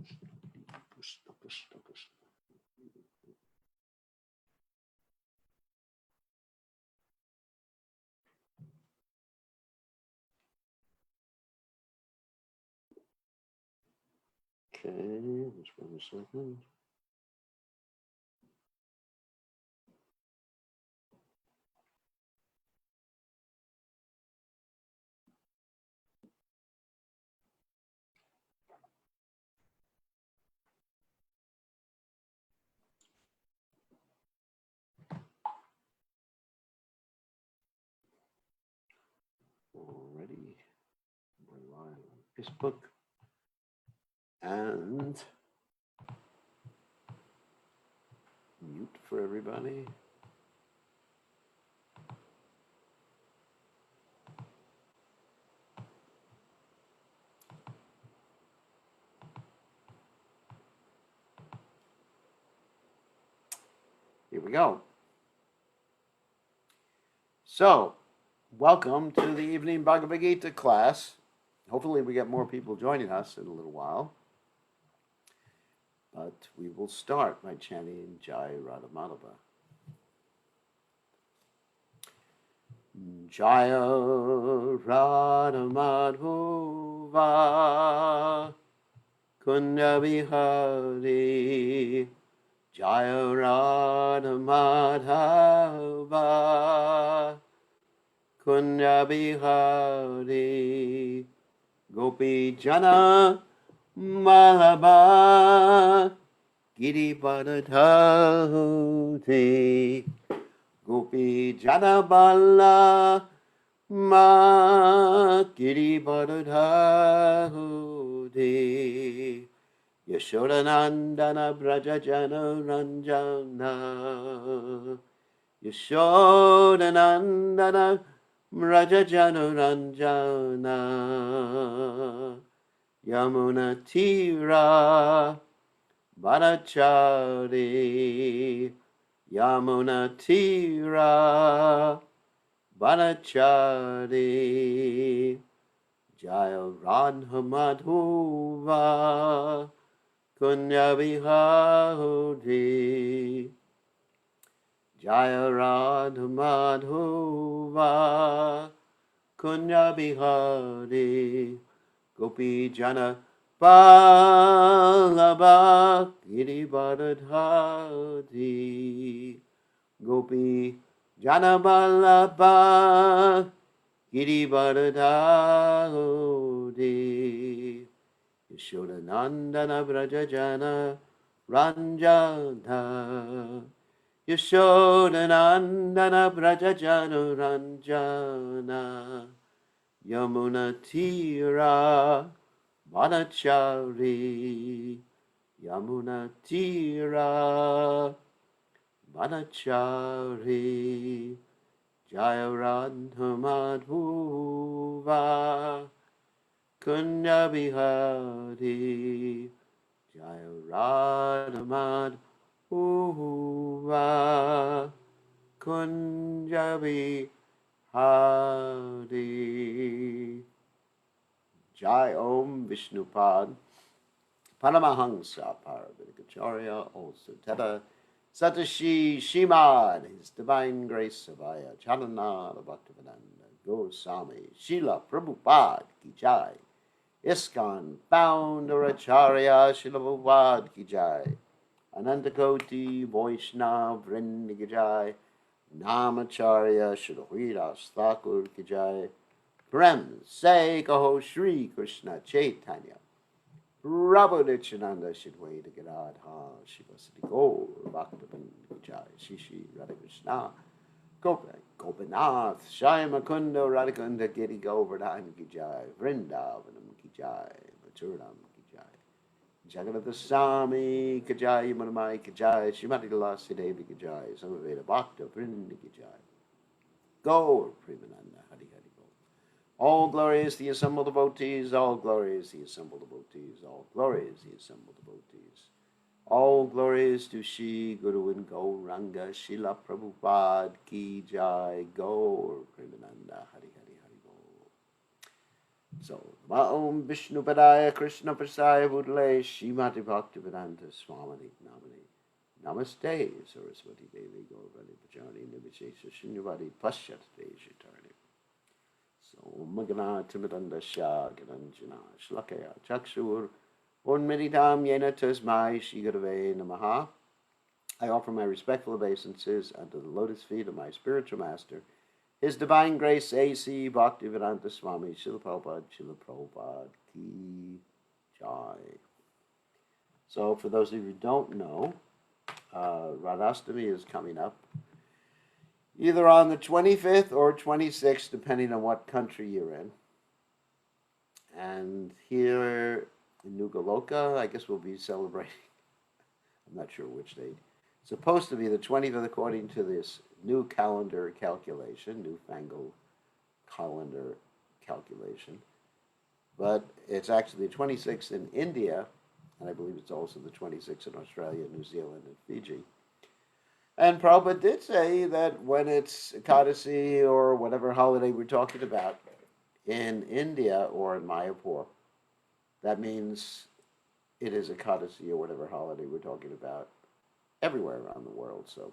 Krishna, Krishna, Krishna. Okay, just 1 second. Already, we're live on Facebook and mute for everybody. Here we go. So, welcome to the evening Bhagavad Gita class. Hopefully we get more people joining us in a little while. But we will start by chanting Jai Radha Madhava. Jaya Radha Madhava Kunda Vihari Jaya Radha Madhava Kunda Vihari Gopi Jana Malabha Giri Bharadhati Gopi Janabala Ma Giri Bharadhati Yashodanandana Braja Jana Ranjana Yashodanandana Braja Jana Ranjana Yamuna Tira Vanachari Yamuna Tira Vanachari Jaya Radha Madhuva Kunya Vihari Jaya Radha Madhuva Kunya Vihari Gopi Jana Vallabha Giri Bharadhati Gopi Jana Vallabha Giri Bharadhati Yashodanandana Braja Jana Ranjana Yashodanandana Braja Jana Ranjana Yamuna Tira Vanachari Yamuna Tira Vanachari Jaya Radha Madhuva Kunya Vihari Jaya Radha Madhuva Kunya Vihari Jai Om Vishnupad Paramahansa Paravidikacharya also Teta Satashi Shimad His Divine Grace Savaya Chalananda Bhaktivedanta Goswami Srila Prabhupada Ki Jai ISKCON Founder Acharya Srila Prabhupada Ki Jai Anantakoti Vaishnava Vrinda Ki Jai Namacharya Srila Hridas Thakur Ki Jai Prem Se Kaho Shri Krishna Chaitanya Prabhu Nityananda Shidwaita Gadadha Shivasati Gaur Bhaktivinoda Jai Shishi Radhakrishna Gopinath Shai Makunda Radhakunda Giri Govardhan Ki Jai Vrindavanam Ki Jai Maturam Ki Jai Jagannath Swami Ki Jai Manamai Ki Jai Shrimati Tulasi Devi Ki Jai Samaveda Bhakta Vrinda Ki Jai Gaur Premananda Hari Hari Gaur. All glory is the assembled devotees, all glory is the assembled devotees, all glory is the assembled devotees. All glory is to Shri Guru and Gauranga Srila Prabhupada Ki Jai Gaur Premananda Hari Hari Hari Gaur. So, Om Vishnu Padaya Krishna Prasaya Budale Shrimati Bhaktivedanta Swamini Namani Namaste Saraswati Devi Gaurvani Pajani Nivishesha Shunyavadi Pashyat Deshitarni. So, Magana Timidanda Shah Gananjana Shlakaya Chakshur Unmeditam Yena Tasmai Shigarave Namaha. I offer my respectful obeisances unto the lotus feet of my spiritual master, His Divine Grace A.C. Bhaktivedanta Swami Srila Prabhupada Ki Jai. So for those of you who don't know, Radhastami is coming up either on the 25th or 26th, depending on what country you're in. And here in Nugaloka, I guess we'll be celebrating, I'm not sure which date. It's supposed to be the 25th according to this new calendar calculation, newfangled calendar calculation. But it's actually the 26th in India, and I believe it's also the 26th in Australia, New Zealand, and Fiji. And Prabhupada did say that when it's Ekadasi or whatever holiday we're talking about in India or in Mayapur, that means it is Ekadasi or whatever holiday we're talking about everywhere around the world. So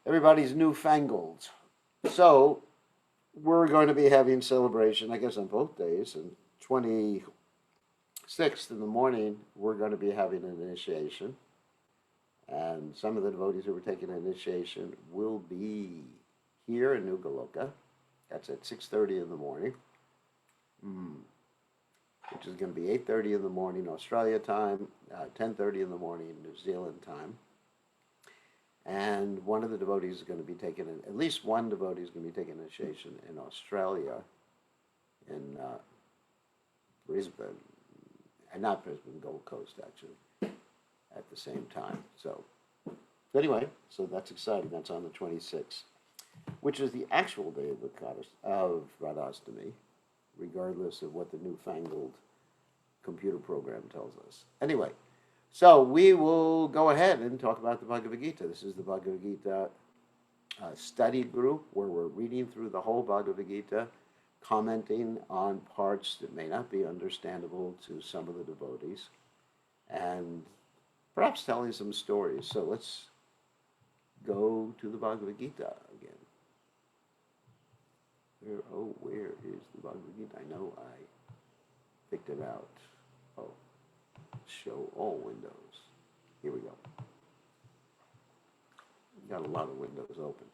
everybody's newfangled. So we're going to be having celebration, I guess, on both days. And 26th in the morning, we're going to be having an initiation. And some of the devotees who are taking an initiation will be here in Nugaloka. That's at 6:30 in the morning, which is going to be 8:30 in the morning Australia time, 10:30 in the morning New Zealand time. And one of the devotees is going to be taking, at least one devotee is going to be taking initiation in Australia, in Brisbane, and not Brisbane, Gold Coast actually, at the same time. So anyway, so that's exciting. That's on the 26th, which is the actual day of the goddess of Radhastami, regardless of what the newfangled computer program tells us. Anyway, so we will go ahead and talk about the Bhagavad Gita. This is the Bhagavad Gita study group where we're reading through the whole Bhagavad Gita, commenting on parts that may not be understandable to some of the devotees, and perhaps telling some stories. So let's go to the Bhagavad Gita again. Where is the Bhagavad Gita? I know I picked it out. Oh, show all windows. Here we go. Got a lot of windows open.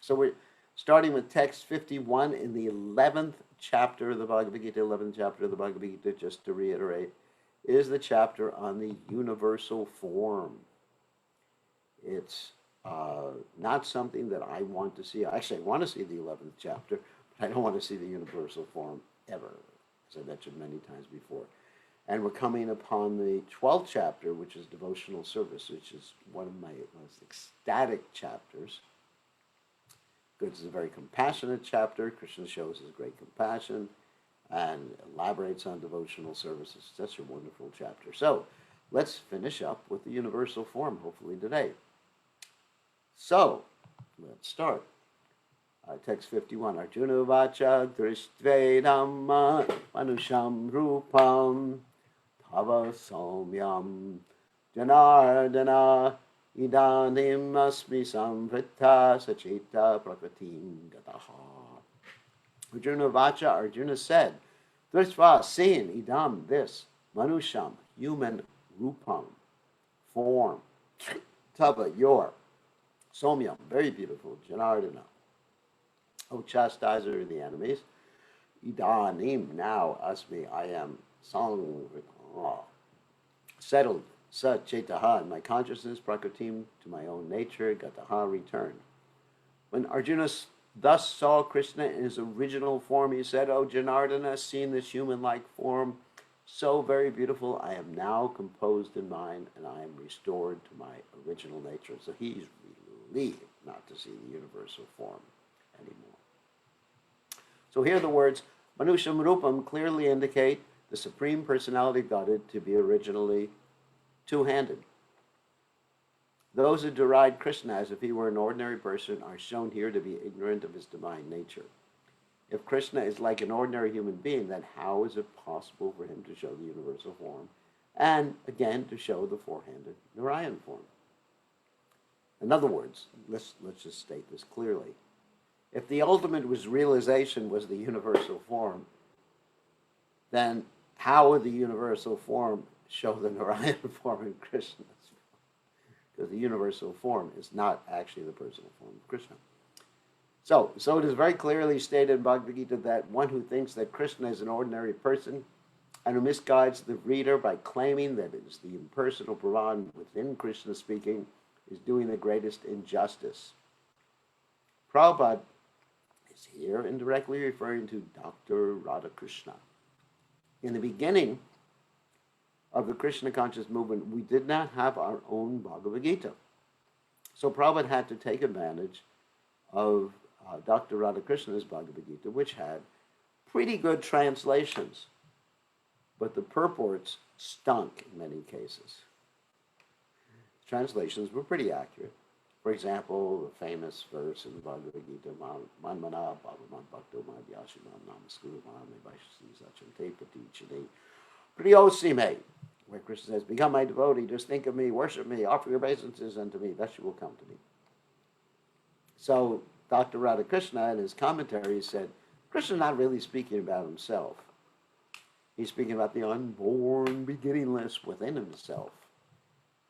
So we're starting with text 51 in the 11th chapter of the Bhagavad Gita. 11th chapter of the Bhagavad Gita, just to reiterate, is the chapter on the universal form. It's not something that I want to see. Actually, I want to see the 11th chapter, but I don't want to see the universal form ever, as I mentioned many times before. And we're coming upon the 12th chapter, which is devotional service, which is one of my most ecstatic chapters. Because it's a very compassionate chapter. Krishna shows his great compassion and elaborates on devotional services. Such a wonderful chapter. So let's finish up with the universal form, hopefully today. So let's start. Text 51. Arjuna vacha drishtve dhamma manusham rupam tava somyam janardana idanim asmi samvrita sachita prakritim gataha. Arjuna vacha, Arjuna said, Drishtva, seeing, idam, this, manusham, human, rupam, form, tava, your, somyam, very beautiful, janardana, O chastiser of the enemies, idanim, now, asmi, I am, samvrita, settled, sachetaha, in my consciousness, prakritim, to my own nature, gataha, return. When Arjuna thus saw Krishna in his original form, he said, O Janardana, seeing this human-like form, so very beautiful, I am now composed in mind, and I am restored to my original nature. So he's relieved not to see the universal form anymore. So here the words, Manusham Rupam, clearly indicate the Supreme Personality of Godhead to be originally two-handed. Those who deride Krishna as if he were an ordinary person are shown here to be ignorant of his divine nature. If Krishna is like an ordinary human being, then how is it possible for him to show the universal form? And again, to show the four-handed Narayan form. In other words, let's just state this clearly. If the ultimate realization was the universal form, then how would the universal form show the Narayan form in Krishna's? Because the universal form is not actually the personal form of Krishna. So it is very clearly stated in Bhagavad Gita that one who thinks that Krishna is an ordinary person and who misguides the reader by claiming that it is the impersonal Brahman within Krishna speaking is doing the greatest injustice. Prabhupada is here indirectly referring to Dr. Radhakrishna. In the beginning of the Krishna conscious movement, we did not have our own Bhagavad Gita. So Prabhupada had to take advantage of Dr. Radhakrishna's Bhagavad Gita, which had pretty good translations, but the purports stunk in many cases. Translations were pretty accurate. For example, the famous verse in the Bhagavad Gita, Manmana Bhavaman Bhakto Madhyashimam Namaskuru Me Vaishasi Sachante Patichini Priyosime, where Krishna says, become my devotee, just think of me, worship me, offer your obeisances unto me, thus you will come to me. So Dr. Radhakrishna in his commentary said, Krishna is not really speaking about himself. He's speaking about the unborn, beginningless within himself.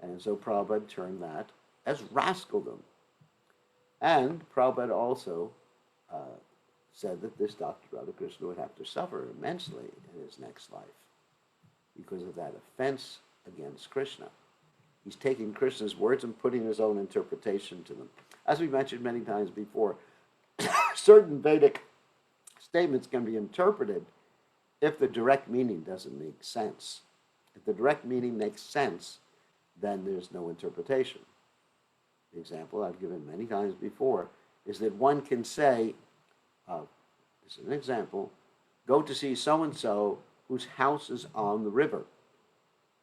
And so Prabhupada termed that as rascaldom. And Prabhupada also said that this Dr. Radhakrishna would have to suffer immensely in his next life because of that offense against Krishna. He's taking Krishna's words and putting his own interpretation to them. As we mentioned many times before, certain Vedic statements can be interpreted if the direct meaning doesn't make sense. If the direct meaning makes sense, then there's no interpretation. The example I've given many times before is that one can say, this is an example, go to see so-and-so whose house is on the river.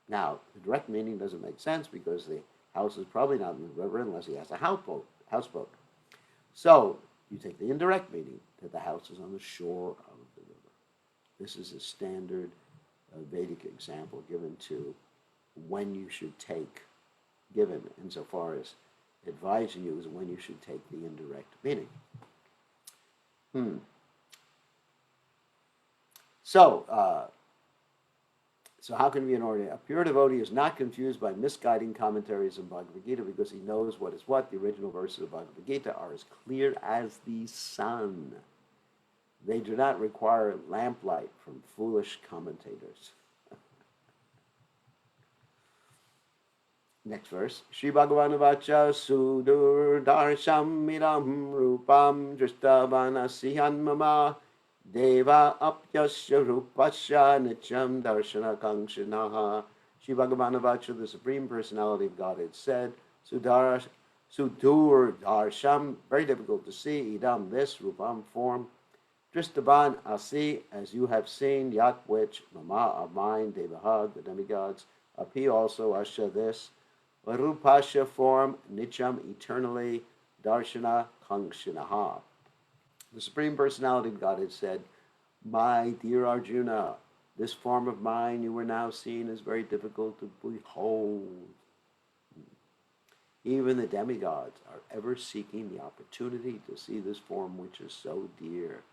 Now, the direct meaning doesn't make sense because the house is probably not in the river unless he has a houseboat. So, you take the indirect meaning that the house is on the shore of the river. This is a standard Vedic example given to when you should take, given insofar as advising you is when you should take the indirect meaning. So how can we be an ordinary? A pure devotee is not confused by misguiding commentaries in Bhagavad Gita because he knows what is what. The original verses of Bhagavad Gita are as clear as the sun. They do not require lamplight from foolish commentators. Next verse. Shri Bhagavan Vacha Sudur Darsham Midam Rupam Drishtavanasihan Mama Deva Apyasya Rupasya Nityam Darshana Kangshanaha. Shri Bhagavan Vacha, the Supreme Personality of Godhead, said, Sudur Darsham, very difficult to see, Idam, this, Rupam, form, Drishtavan Asi, as you have seen, Yat, which, Mama, of mine, Devaha, the demigods, Api also, Asha, this, Rupasya form, Nityam, eternally, Darshana, Kangshanaha. The Supreme Personality of Godhead said, my dear Arjuna, this form of mine you are now seeing is very difficult to behold. Even the demigods are ever seeking the opportunity to see this form which is so dear.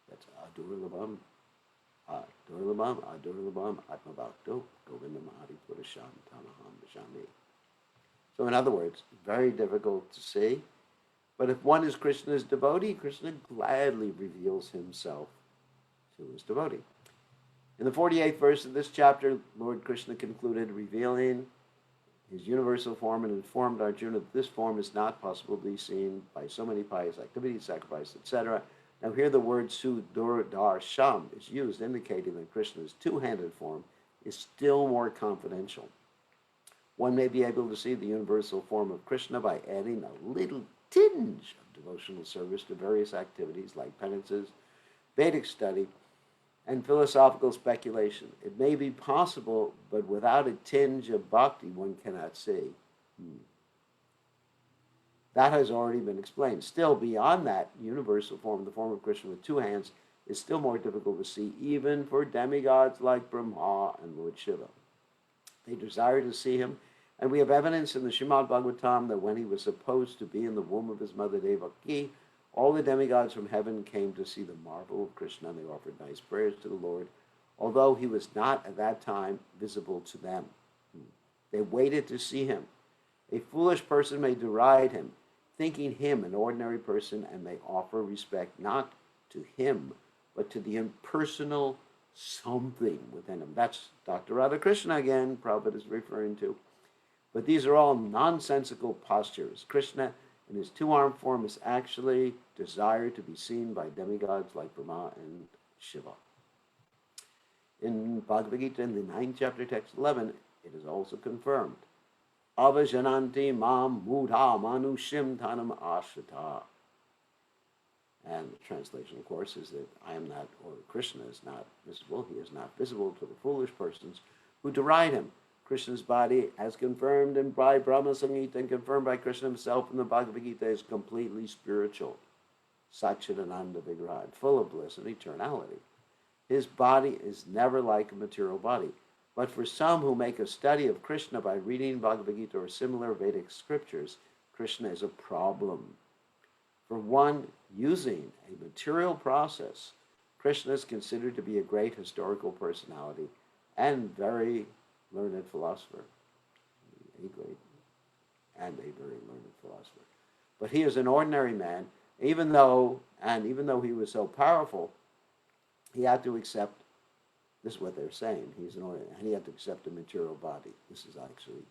That's Adurlabham. Adurlabham, Atmabhakto, Govindam Adipurasham, Tanaham Vishami. So in other words, very difficult to see. But if one is Krishna's devotee, Krishna gladly reveals himself to his devotee. In the 48th verse of this chapter, Lord Krishna concluded revealing his universal form and informed Arjuna that this form is not possible to be seen by so many pious activities, sacrifice, etc. Now here the word Sudurdarsham is used, indicating that Krishna's two-handed form is still more confidential. One may be able to see the universal form of Krishna by adding a little tinge of devotional service to various activities like penances, Vedic study, and philosophical speculation. It may be possible, but without a tinge of bhakti, one cannot see. That has already been explained. Still, beyond that universal form, the form of Krishna with two hands, is still more difficult to see, even for demigods like Brahma and Lord Shiva. They desire to see him, and we have evidence in the Srimad Bhagavatam that when he was supposed to be in the womb of his mother Devaki, all the demigods from heaven came to see the marvel of Krishna, and they offered nice prayers to the Lord, although he was not at that time visible to them. They waited to see him. A foolish person may deride him, thinking him an ordinary person, and may offer respect not to him, but to the impersonal something within him. That's Dr. Radhakrishna again, Prabhupada is referring to. But these are all nonsensical postures. Krishna, in his two-armed form, is actually desired to be seen by demigods like Brahma and Shiva. In Bhagavad Gita, in the 9th chapter, text 11, it is also confirmed. Avajananti mam mudha manushim tanam ashita. And the translation, of course, is that I am not, or Krishna is not visible. He is not visible to the foolish persons who deride him. Krishna's body, as confirmed by Brahma Samhita and confirmed by Krishna himself in the Bhagavad Gita, is completely spiritual. Satchidananda Vigraha, full of bliss and eternality. His body is never like a material body. But for some who make a study of Krishna by reading Bhagavad Gita or similar Vedic scriptures, Krishna is a problem. For one using a material process, Krishna is considered to be a great historical personality and very learned philosopher. A great and a very learned philosopher. But he is an ordinary man, even though he was so powerful, he had to accept, this is what they're saying, he's an ordinary, and he had to accept a material body. This is actually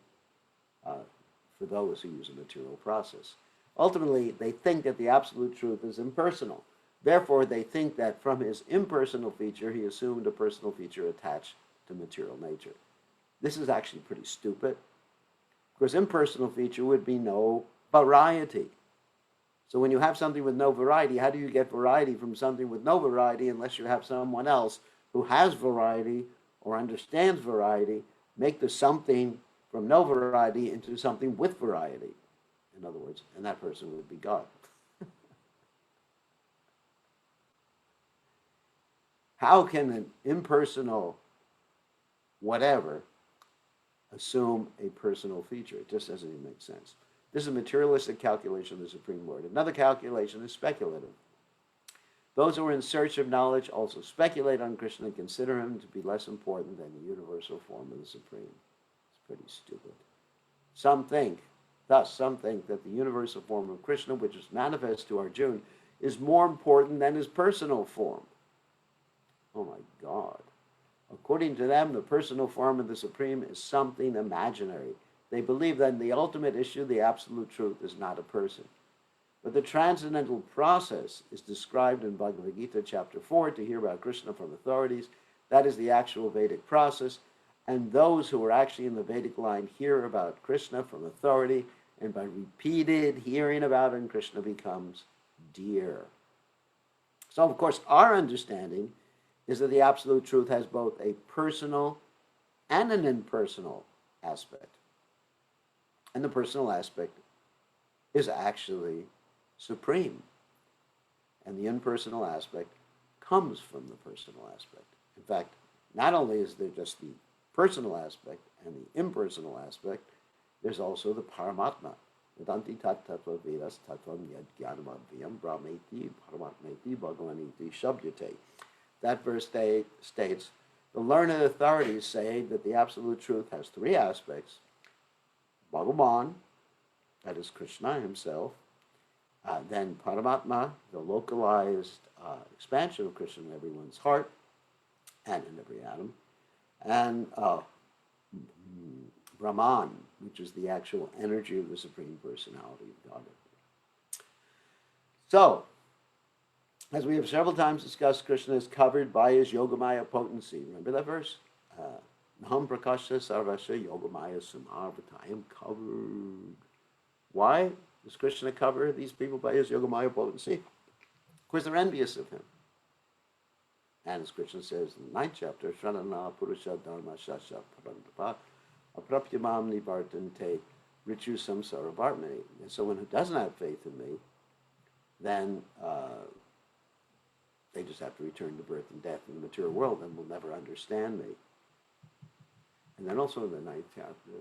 for those who use a material process. Ultimately, they think that the absolute truth is impersonal. Therefore, they think that from his impersonal feature, he assumed a personal feature attached to material nature. This is actually pretty stupid, because impersonal feature would be no variety. So when you have something with no variety, how do you get variety from something with no variety unless you have someone else who has variety or understands variety, make the something from no variety into something with variety? In other words, and that person would be God. How can an impersonal whatever assume a personal feature? It just doesn't even make sense. This is a materialistic calculation of the Supreme Lord. Another calculation is speculative. Those who are in search of knowledge also speculate on Krishna and consider him to be less important than the universal form of the Supreme. It's pretty stupid. Some think that the universal form of Krishna, which is manifest to Arjuna, is more important than his personal form. Oh my God. According to them, the personal form of the Supreme is something imaginary. They believe that in the ultimate issue, the absolute truth is not a person. But the transcendental process is described in Bhagavad Gita chapter 4, to hear about Krishna from authorities. That is the actual Vedic process. And those who are actually in the Vedic line hear about Krishna from authority, and by repeated hearing about him, Krishna becomes dear. So, of course, our understanding is that the absolute truth has both a personal and an impersonal aspect. And the personal aspect is actually supreme. And the impersonal aspect comes from the personal aspect. In fact, not only is there just the personal aspect and the impersonal aspect, there's also the Paramatma. Vedanti tat tattva vedas tattvam yad jnanamadhyam brahmeti paramatmeti bhagavaniti shabdyate. That verse states, the learned authorities say that the absolute truth has three aspects. Bhagavan, that is Krishna himself, then Paramatma, the localized expansion of Krishna in everyone's heart and in every atom, and Brahman, which is the actual energy of the Supreme Personality of Godhead. So, as we have several times discussed, Krishna is covered by his Yogamaya potency. Remember that verse? Naham prakasha sarvasya yogamaya samarvata. I am covered. Why does Krishna cover these people by his Yogamaya potency? Because they're envious of him. And as Krishna says in the 9th chapter, Shranana Purusha Dharma Shasha Parantapa Aprapyamam Nivartante Ritu samsara bharmani. And someone who doesn't have faith in me, then they just have to return to birth and death in the material world and will never understand me. And then also in the ninth chapter,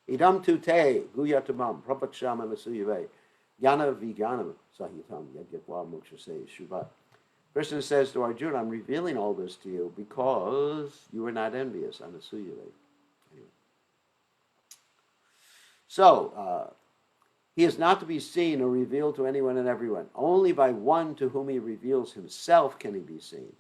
idam tu te guyatamam prapakshamam asuyave jnana vijnanam sahitam yadgyatva mokshase shubhat. Krishna says to Arjuna, I'm revealing all this to you because you are not envious, anasuyave. Anyway. So, he is not to be seen or revealed to anyone and everyone. Only by one to whom he reveals himself can he be seen.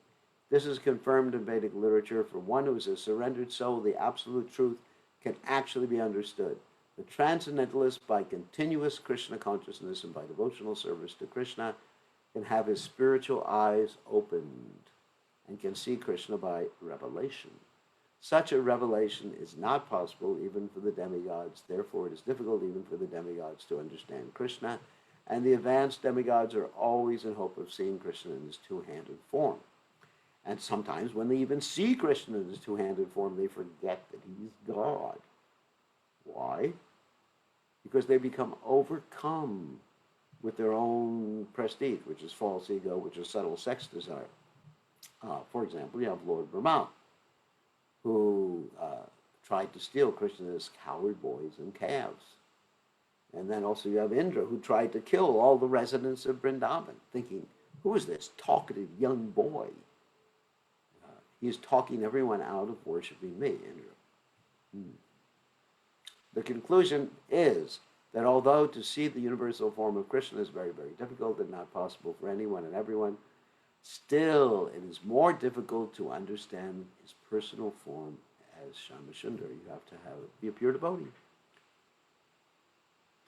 This is confirmed in Vedic literature. For one who is a surrendered soul, the absolute truth can actually be understood. The transcendentalist, by continuous Krishna consciousness and by devotional service to Krishna, can have his spiritual eyes opened and can see Krishna by revelation. Such a revelation is not possible even for the demigods. Therefore, it is difficult even for the demigods to understand Krishna. And the advanced demigods are always in hope of seeing Krishna in his two-handed form. And sometimes when they even see Krishna in his two-handed form, they forget that he's God. Why? Because they become overcome with their own prestige, which is false ego, which is subtle sex desire. For example, you have Lord Brahma, who tried to steal Krishna's cowherd boys and calves. And then also you have Indra, who tried to kill all the residents of Vrindavan, thinking, who is this talkative young boy? He is talking everyone out of worshiping me, Indra. The conclusion is that although to see the universal form of Krishna is very, very difficult and not possible for anyone and everyone, still it is more difficult to understand his personal form as Shyamsundar. You have to be a pure devotee.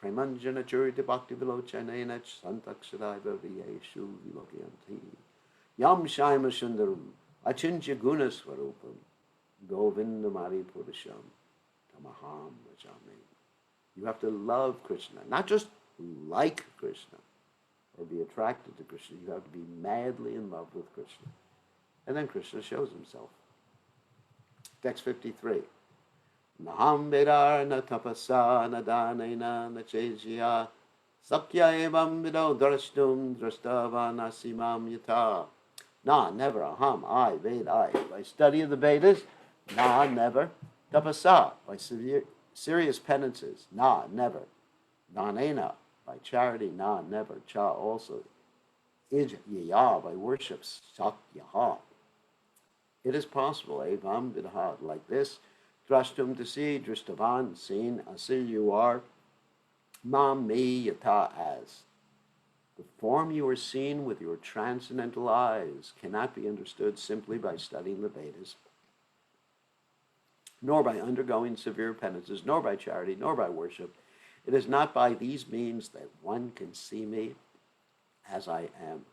Premanjana churita bhakti vilochanena santakshadaiva viyeshu vilokyanti yam Shyamsundaram achintya guna swarupam govindamari purusham tamaham vajami. You have to love Krishna, not just like Krishna or be attracted to Krishna. You have to be madly in love with Krishna. And then Krishna shows himself. Text 53. Naham vedar na tapasa na danena na chejya sakya evam vido drashtum drashtava nasimam yata. Na, never. Aham, I, Ved, I. By study of the Vedas, na, never. Tapasa, by serious penances, na, never. Danena, by charity, na, never. Cha, also. Ij, by worship, sakyaha. It is possible, evam vidha, like this. Drashtum, to see, drishtavan, seen, asir, you are. Mam, me, yata, as. The form you are seen with your transcendental eyes cannot be understood simply by studying the Vedas, nor by undergoing severe penances, nor by charity, nor by worship. It is not by these means that one can see me as I am.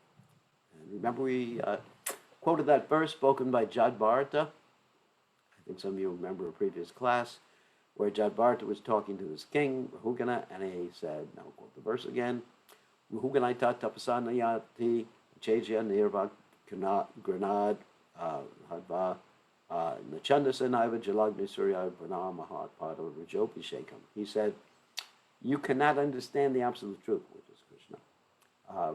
And remember we quoted that verse spoken by Jadbharata. I think some of you remember a previous class where Jadbharata was talking to this king, Rahugana, and he said, now I'll quote the verse again, Ruhuganaita tapasanayati chejya nirva granad hadva nachandasanaiva jalagni surya vana mahat pada rajopi shekam. He said, you cannot understand the absolute truth, which is Krishna,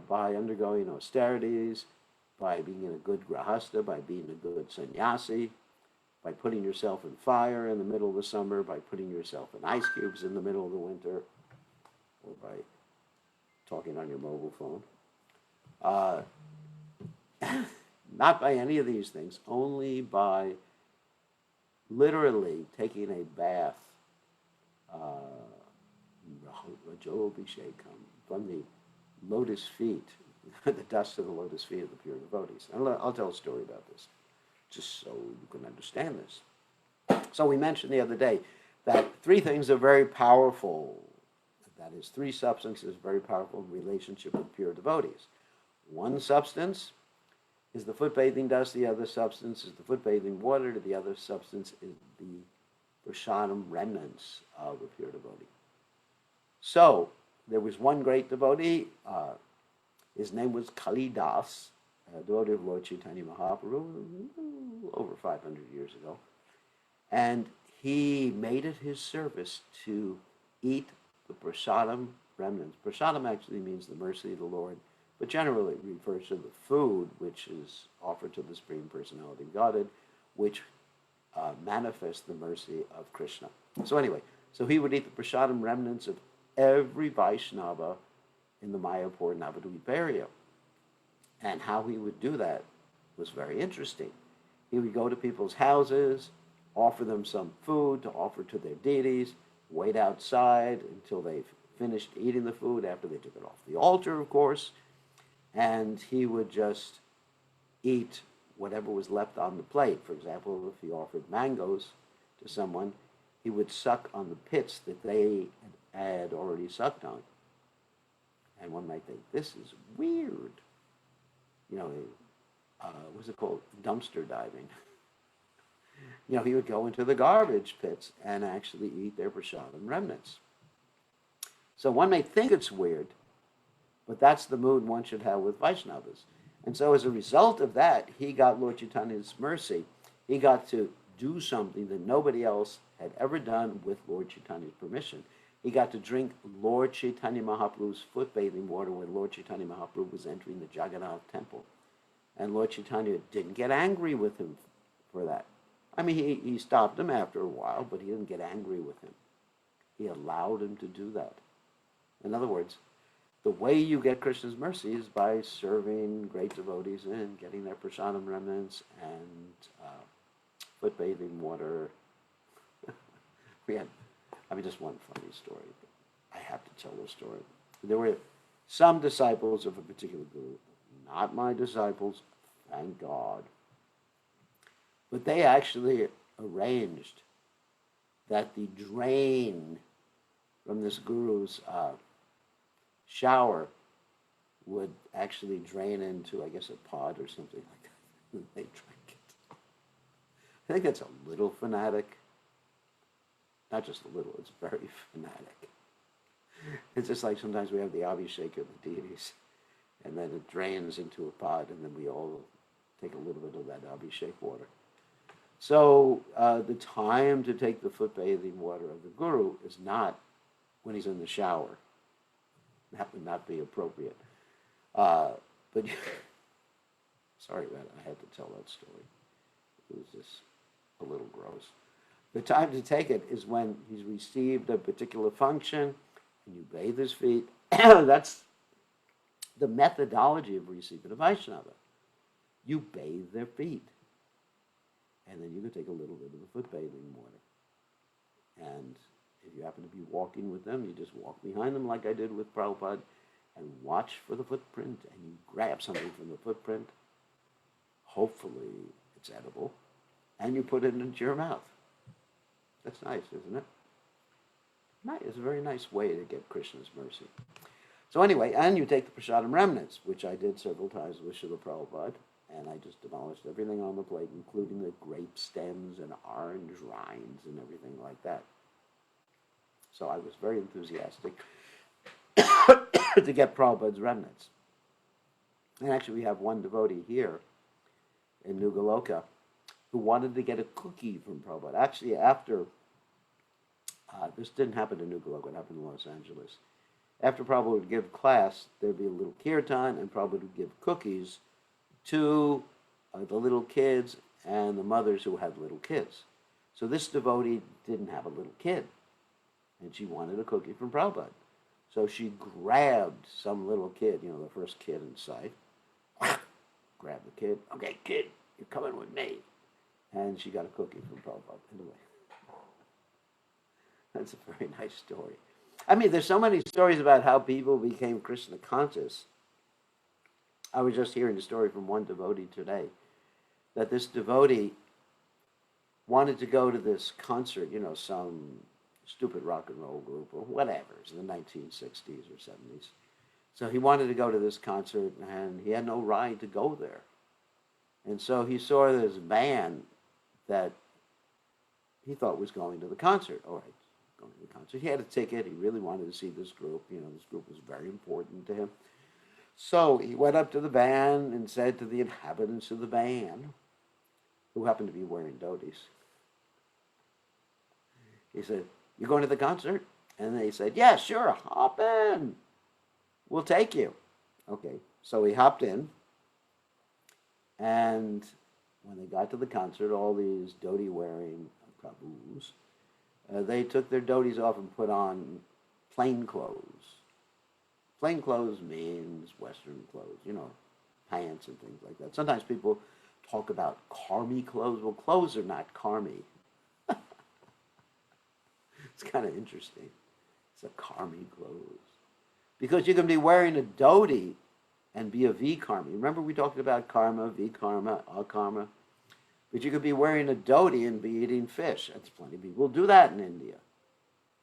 by undergoing austerities, by being in a good grahasta, by being a good sannyasi, by putting yourself in fire in the middle of the summer, by putting yourself in ice cubes in the middle of the winter, or by talking on your mobile phone. Not by any of these things, only by literally taking a bath from the lotus feet, the dust of the lotus feet of the pure devotees. And I'll tell a story about this, just so you can understand this. So we mentioned the other day that three things are very powerful. That is, three substances very powerful in relationship with pure devotees. One substance is the foot-bathing dust, the other substance is the foot-bathing water, the other substance is the prasadam remnants of a pure devotee. So, there was one great devotee, his name was Kalidas, a devotee of Lord Chaitanya Mahaprabhu, over 500 years ago. And he made it his service to eat the prasadam remnants. Prasadam actually means the mercy of the Lord, but generally it refers to the food which is offered to the Supreme Personality of Godhead, which manifests the mercy of Krishna. So anyway, so he would eat the prasadam remnants of every Vaishnava in the Mayapur Navadvip area. And how he would do that was very interesting. He would go to people's houses, offer them some food to offer to their deities, wait outside until they finished eating the food after they took it off the altar, of course, and he would just eat whatever was left on the plate. For example, if he offered mangoes to someone, he would suck on the pits that they had already sucked on. And one might think, this is weird. You know, what's it called? Dumpster diving. You know, he would go into the garbage pits and actually eat their prasadam remnants. So one may think it's weird, but that's the mood one should have with Vaishnavas. And so as a result of that, he got Lord Chaitanya's mercy. He got to do something that nobody else had ever done with Lord Chaitanya's permission. He got to drink Lord Chaitanya Mahaprabhu's foot bathing water when Lord Chaitanya Mahaprabhu was entering the Jagannath temple. And Lord Chaitanya didn't get angry with him for that. I mean, he stopped him after a while, but he didn't get angry with him. He allowed him to do that. In other words, the way you get Krishna's mercy is by serving great devotees and getting their prasadam remnants and foot bathing water. We had, just one funny story. But I have to tell this story. There were some disciples of a particular guru, not my disciples, thank God. But they actually arranged that the drain from this guru's shower would actually drain into, I guess, a pod or something like that. And they drank it. I think that's a little fanatic. Not just a little, it's very fanatic. It's just like sometimes we have the Abhishek of the deities, and then it drains into a pod, and then we all take a little bit of that Abhishek water. So the time to take the foot bathing water of the guru is not when he's in the shower. That would not be appropriate. But sorry about it, I had to tell that story. It was just a little gross. The time to take it is when he's received a particular function and you bathe his feet. That's the methodology of receiving a Vaishnava. You bathe their feet. And then you can take a little bit of the foot bathing water. And if you happen to be walking with them, you just walk behind them like I did with Prabhupada and watch for the footprint, and you grab something from the footprint. Hopefully it's edible. And you put it into your mouth. That's nice, isn't it? It's a very nice way to get Krishna's mercy. So anyway, and you take the prasadam remnants, which I did several times with Srila Prabhupada, and I just demolished everything on the plate, including the grape stems and orange rinds and everything like that. So I was very enthusiastic to get Prabhupada's remnants. And actually we have one devotee here in Nugaloka who wanted to get a cookie from Prabhupada. Actually, after, this didn't happen in Nugaloka, it happened in Los Angeles. After Prabhupada would give class, there'd be a little kirtan, and Prabhupada would give cookies to the little kids and the mothers who had little kids. So this devotee didn't have a little kid, and she wanted a cookie from Prabhupada. So she grabbed some little kid, the first kid in sight, grabbed the kid, okay, kid, you're coming with me. And she got a cookie from Prabhupada. Anyway, that's a very nice story. There's so many stories about how people became Krishna conscious. I was just hearing a story from one devotee today, that this devotee wanted to go to this concert, some stupid rock and roll group or whatever, it's in the 1960s or 70s. So he wanted to go to this concert, and he had no ride to go there. And so he saw this band that he thought was going to the concert. All right, going to the concert. He had a ticket. He really wanted to see this group. This group was very important to him. So he went up to the band and said to the inhabitants of the band, who happened to be wearing dhotis, He said, "You going to the concert?" And they said, "Yeah, sure, hop in. We'll take you." Okay, so he hopped in, and when they got to the concert, all these dhoti-wearing Prabhus, they took their dhotis off and put on plain clothes. Plain clothes means Western clothes, pants and things like that. Sometimes people talk about karmi clothes. Well, clothes are not karmi. It's kind of interesting. It's a karmi clothes. Because you can be wearing a dhoti and be a V-karmi. Remember we talked about karma, V-karma, akarma? But you could be wearing a dhoti and be eating fish. That's plenty of people do that in India.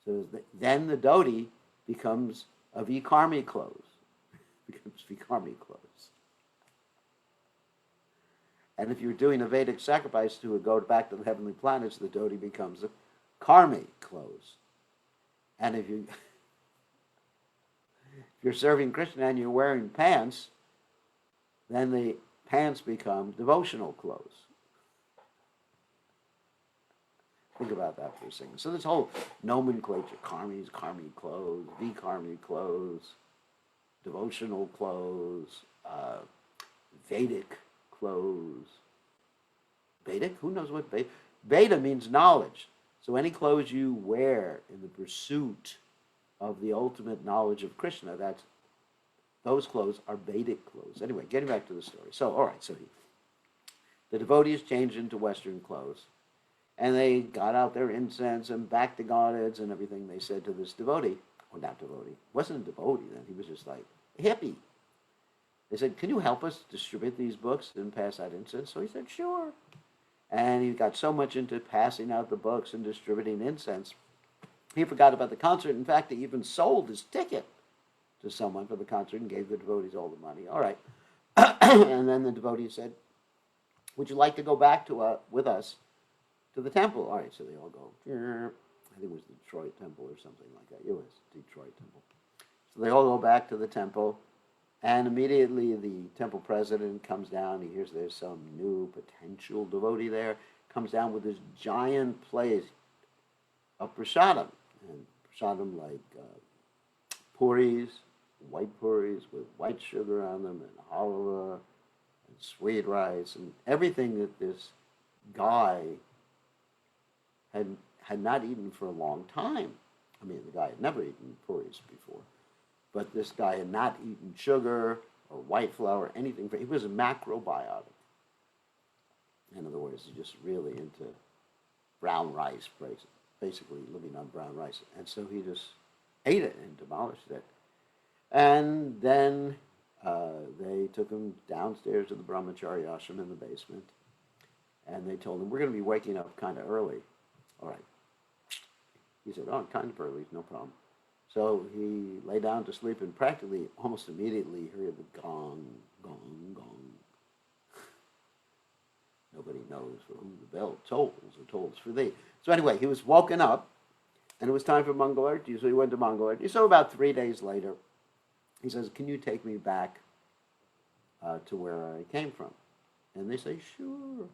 So then the dhoti becomes a V-karmi clothes. Becomes V-karmi clothes. And if you're doing a Vedic sacrifice to go back to the heavenly planets, the dhoti becomes a karmi clothes. And if you're serving Krishna and you're wearing pants, then the pants become devotional clothes. Think about that for a second. So this whole nomenclature, karmis, karmi clothes, V-karmi clothes, devotional clothes, Vedic clothes. Vedic? Who knows what Veda? Veda means knowledge. So any clothes you wear in the pursuit of the ultimate knowledge of Krishna, those clothes are Vedic clothes. Anyway, getting back to the story. So, all right, the devotees changed into Western clothes, and they got out their incense and back to Godheads and everything. They said to this devotee, or not devotee, wasn't a devotee then, he was just like a hippie. They said, "Can you help us distribute these books and pass out incense?" So he said, "Sure." And he got so much into passing out the books and distributing incense, he forgot about the concert. In fact, he even sold his ticket to someone for the concert and gave the devotees all the money. All right. And then the devotee said, "Would you like to go back with us to the temple?" All right, so they all go. I think it was the Detroit Temple or something like that. It was Detroit Temple. So they all go back to the temple, and immediately the temple president comes down. He hears there's some new potential devotee there. Comes down with this giant plate of prasadam. And prasadam like puris, white puris with white sugar on them, and halva, and sweet rice, and everything that this guy had not eaten for a long time. I mean, the guy had never eaten puris before. But this guy had not eaten sugar or white flour, anything. He was a macrobiotic. In other words, he's just really into brown rice, basically living on brown rice. And so he just ate it and demolished it. And then they took him downstairs to the brahmachari ashram in the basement. And they told him, "We're going to be waking up kind of early." All right. He said, "Oh, kind of early, no problem." So he lay down to sleep, and practically almost immediately he heard the gong, gong, gong. Nobody knows for whom the bell tolls, or tolls for thee. So anyway, he was woken up, and it was time for Mangalarti, so he went to Mangalarti. So about 3 days later, he says, "Can you take me back to where I came from?" And they say, "Sure."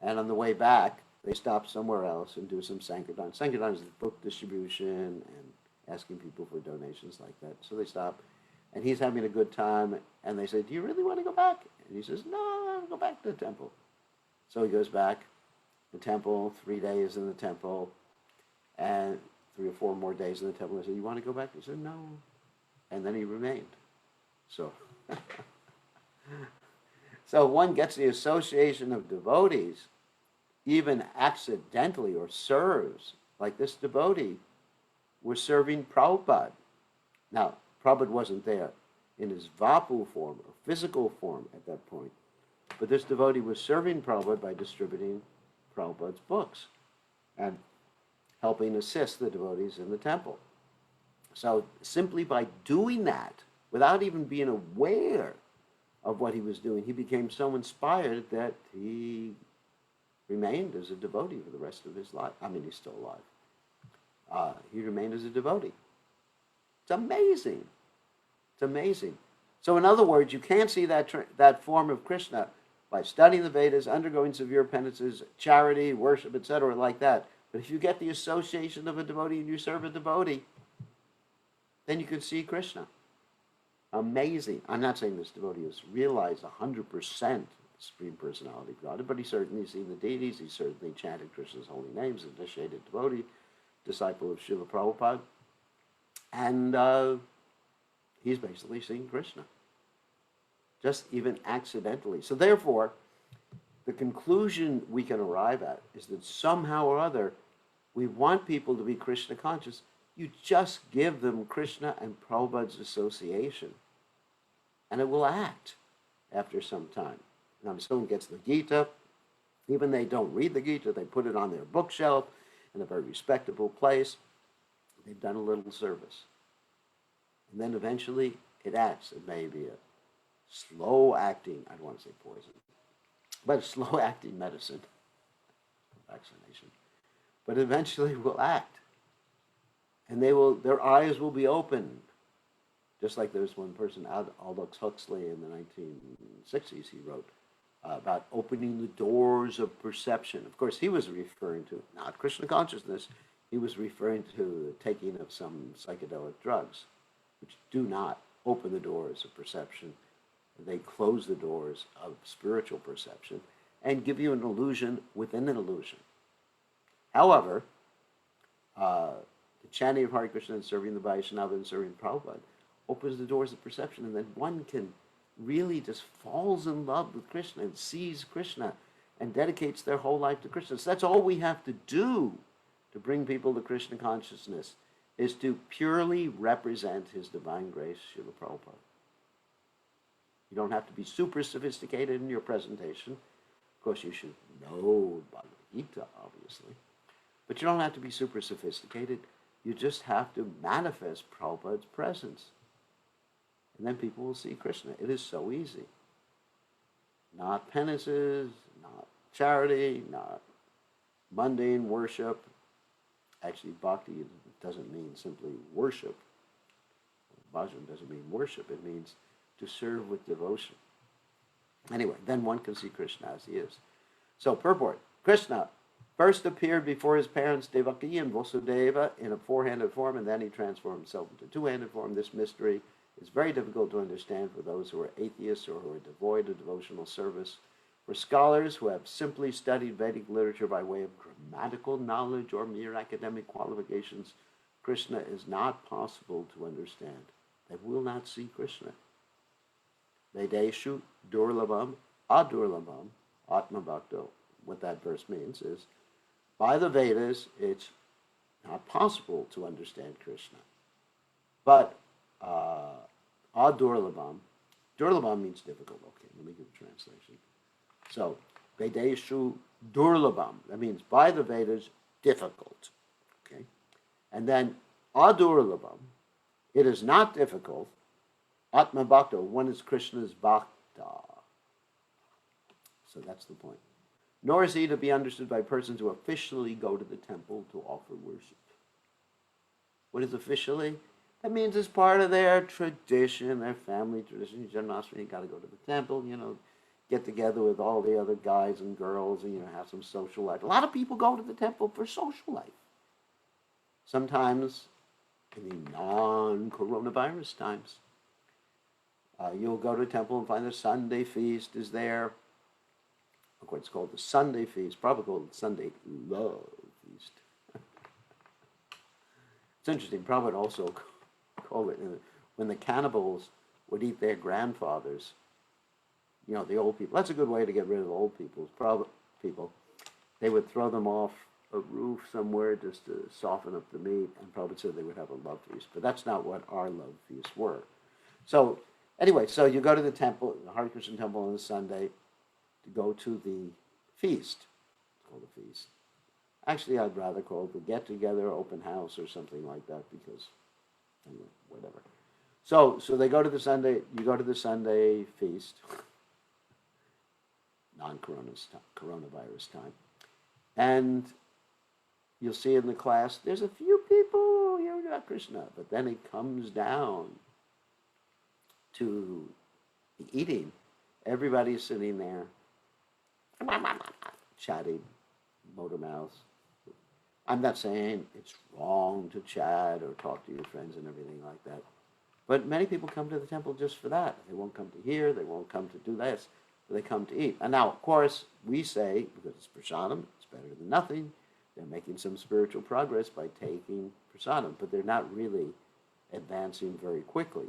And on the way back, they stop somewhere else and do some Sankirtan. Sankirtan is book distribution and asking people for donations like that. So they stop, and he's having a good time, and they say, "Do you really want to go back?" And he says, "No, I want to go back to the temple." So he goes back to the temple, 3 days in the temple, and 3 or 4 more days in the temple. They said, "You want to go back?" He said, "No." And then he remained. So, so one gets the association of devotees, even accidentally, or serves, like this devotee was serving Prabhupada. Now, Prabhupada wasn't there in his Vapu form, or physical form at that point, but this devotee was serving Prabhupada by distributing Prabhupada's books and helping assist the devotees in the temple. So simply by doing that, without even being aware of what he was doing, he became so inspired that he remained as a devotee for the rest of his life. I mean, he's still alive. He remained as a devotee. It's amazing. It's amazing. So in other words, you can't see that form of Krishna by studying the Vedas, undergoing severe penances, charity, worship, etc., like that. But if you get the association of a devotee and you serve a devotee, then you can see Krishna. Amazing. I'm not saying this devotee has realized 100% the Supreme Personality of God, but he certainly seen the deities, he certainly chanted Krishna's holy names, initiated devotee, disciple of Srila Prabhupada, and he's basically seen Krishna, just even accidentally. So therefore, the conclusion we can arrive at is that somehow or other, we want people to be Krishna conscious. You just give them Krishna and Prabhupada's association, and it will act after some time. Now, if someone gets the Gita, even they don't read the Gita, they put it on their bookshelf in a very respectable place, they've done a little service. And then eventually it acts. It may be a slow-acting, I don't want to say poison, but a slow-acting medicine, vaccination, but eventually will act. And their eyes will be opened. Just like there's one person, Aldous Huxley, in the 1960s, he wrote about opening the doors of perception. Of course, he was referring to, not Krishna consciousness, he was referring to the taking of some psychedelic drugs, which do not open the doors of perception. They close the doors of spiritual perception and give you an illusion within an illusion. However, the chanting of Hare Krishna and serving the Vaishnava and serving Prabhupada opens the doors of perception, and then one can really just falls in love with Krishna and sees Krishna and dedicates their whole life to Krishna. So that's all we have to do to bring people to Krishna consciousness, is to purely represent his divine grace, Srila Prabhupada. You don't have to be super sophisticated in your presentation. Of course, you should know Bhagavad Gita, obviously. But you don't have to be super sophisticated. You just have to manifest Prabhupada's presence. And then people will see Krishna. It is so easy. Not penances, not charity, not mundane worship. Actually, bhakti doesn't mean simply worship. Bhajan doesn't mean worship. It means to serve with devotion. Anyway, then one can see Krishna as he is. So, purport. Krishna first appeared before his parents Devaki and Vasudeva in a four-handed form, and then he transformed himself into two-handed form. This mystery is very difficult to understand for those who are atheists or who are devoid of devotional service. For scholars who have simply studied Vedic literature by way of grammatical knowledge or mere academic qualifications, Krishna is not possible to understand. They will not see Krishna. Vedeshu durlabham adurlabham atma bhakto. What that verse means is, by the Vedas, it's not possible to understand Krishna. But adurlabham, durlabham means difficult. Okay, let me give a translation. So, Vedeshu durlabham, that means by the Vedas, difficult. Okay? And then adurlabham, it is not difficult. Atma Bhakta, one is Krishna's Bhakta. So that's the point. Nor is he to be understood by persons who officially go to the temple to offer worship. What is officially? That means it's part of their tradition, their family tradition. Janmashtami, you got to go to the temple, get together with all the other guys and girls and, have some social life. A lot of people go to the temple for social life. Sometimes, in the non-coronavirus times, you'll go to a temple and find the Sunday feast is there. Of course, it's called the Sunday feast, probably called the Sunday love feast. It's interesting, Prabhupada also called it, when the cannibals would eat their grandfathers, the old people. That's a good way to get rid of old people. They would throw them off a roof somewhere just to soften up the meat, and Prabhupada said they would have a love feast. But that's not what our love feasts were. So, anyway, so you go to the temple, the Hare Krishna temple on a Sunday, to go to the feast. It's called a feast. Actually, I'd rather call it the get-together, open house, or something like that, because, anyway, whatever. So they go to the Sunday, you go to the Sunday feast, non-coronavirus time, and you'll see in the class, there's a few people here about Krishna, but then it comes down to the eating. Everybody's sitting there, chatting, motor mouths. I'm not saying it's wrong to chat or talk to your friends and everything like that. But many people come to the temple just for that. They won't come to hear, they won't come to do this, but they come to eat. And now, of course, we say, because it's prasadam, it's better than nothing, they're making some spiritual progress by taking prasadam, but they're not really advancing very quickly.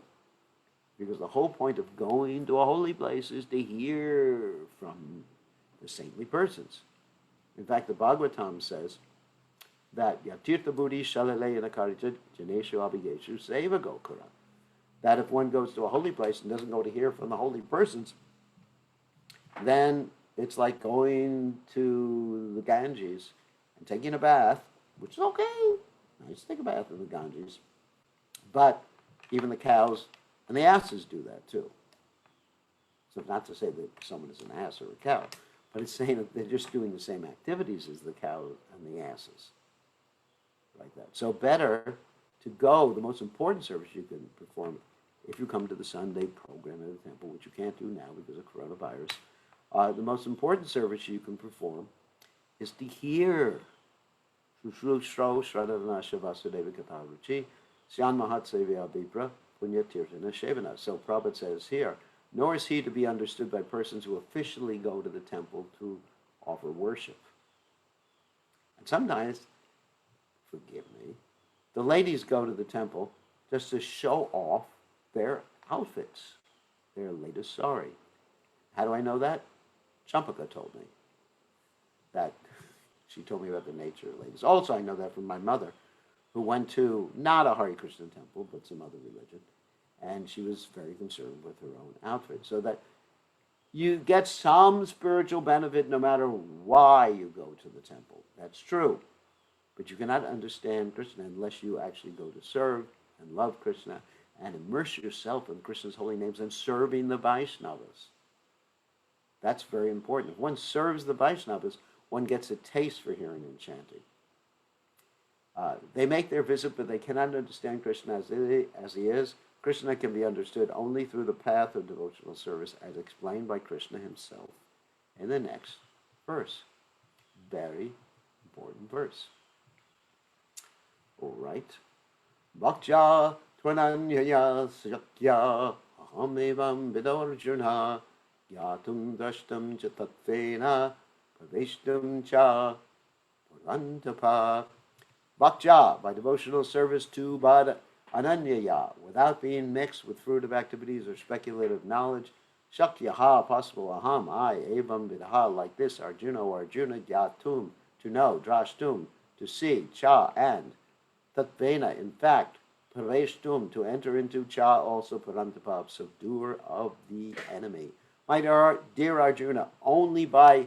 Because the whole point of going to a holy place is to hear from the saintly persons. In fact, the Bhagavatam says that Yatirtha Buddhi Shalale Yanakarijit Janeshu Abhigeshu Seva Gokura. That if one goes to a holy place and doesn't go to hear from the holy persons, then it's like going to the Ganges and taking a bath, which is okay. Nice to take a bath in the Ganges. But even the cows and the asses do that too. So not to say that someone is an ass or a cow, but it's saying that they're just doing the same activities as the cows and the asses. Like that. So better to go, the most important service you can perform if you come to the Sunday program at the temple, which you can't do now because of coronavirus, the most important service you can perform is to hear. So Prabhupada says here, nor is he to be understood by persons who officially go to the temple to offer worship. And sometimes, forgive me, the ladies go to the temple just to show off their outfits, their latest sari. How do I know that? Champaka told me that. She told me about the nature of ladies. Also, I know that from my mother, who went to not a Hare Krishna temple, but some other religion, and she was very concerned with her own outfit. So that you get some spiritual benefit no matter why you go to the temple. That's true. But you cannot understand Krishna unless you actually go to serve and love Krishna and immerse yourself in Krishna's holy names and serving the Vaishnavas. That's very important. If one serves the Vaishnavas, one gets a taste for hearing and chanting. They make their visit, but they cannot understand Krishna as he is. Krishna can be understood only through the path of devotional service as explained by Krishna himself in the next verse. Very important verse. All right. Bhaktya tvananyaya sakya ahamevam vidarjuna yatum drashtam cha tatvena praveshtam cha purantapa. Bhaktya, by devotional service to Bhad Ananyaya, without being mixed with fruitive activities or speculative knowledge. Shakyaha, possible aham, I, evam vidha, like this, Arjuna or Arjuna, gyatum, to know, drashtum, to see, cha, and tatvena, in fact, praveshtum, to enter into, cha, also parantapa, subduer of the enemy. My dear Arjuna, only by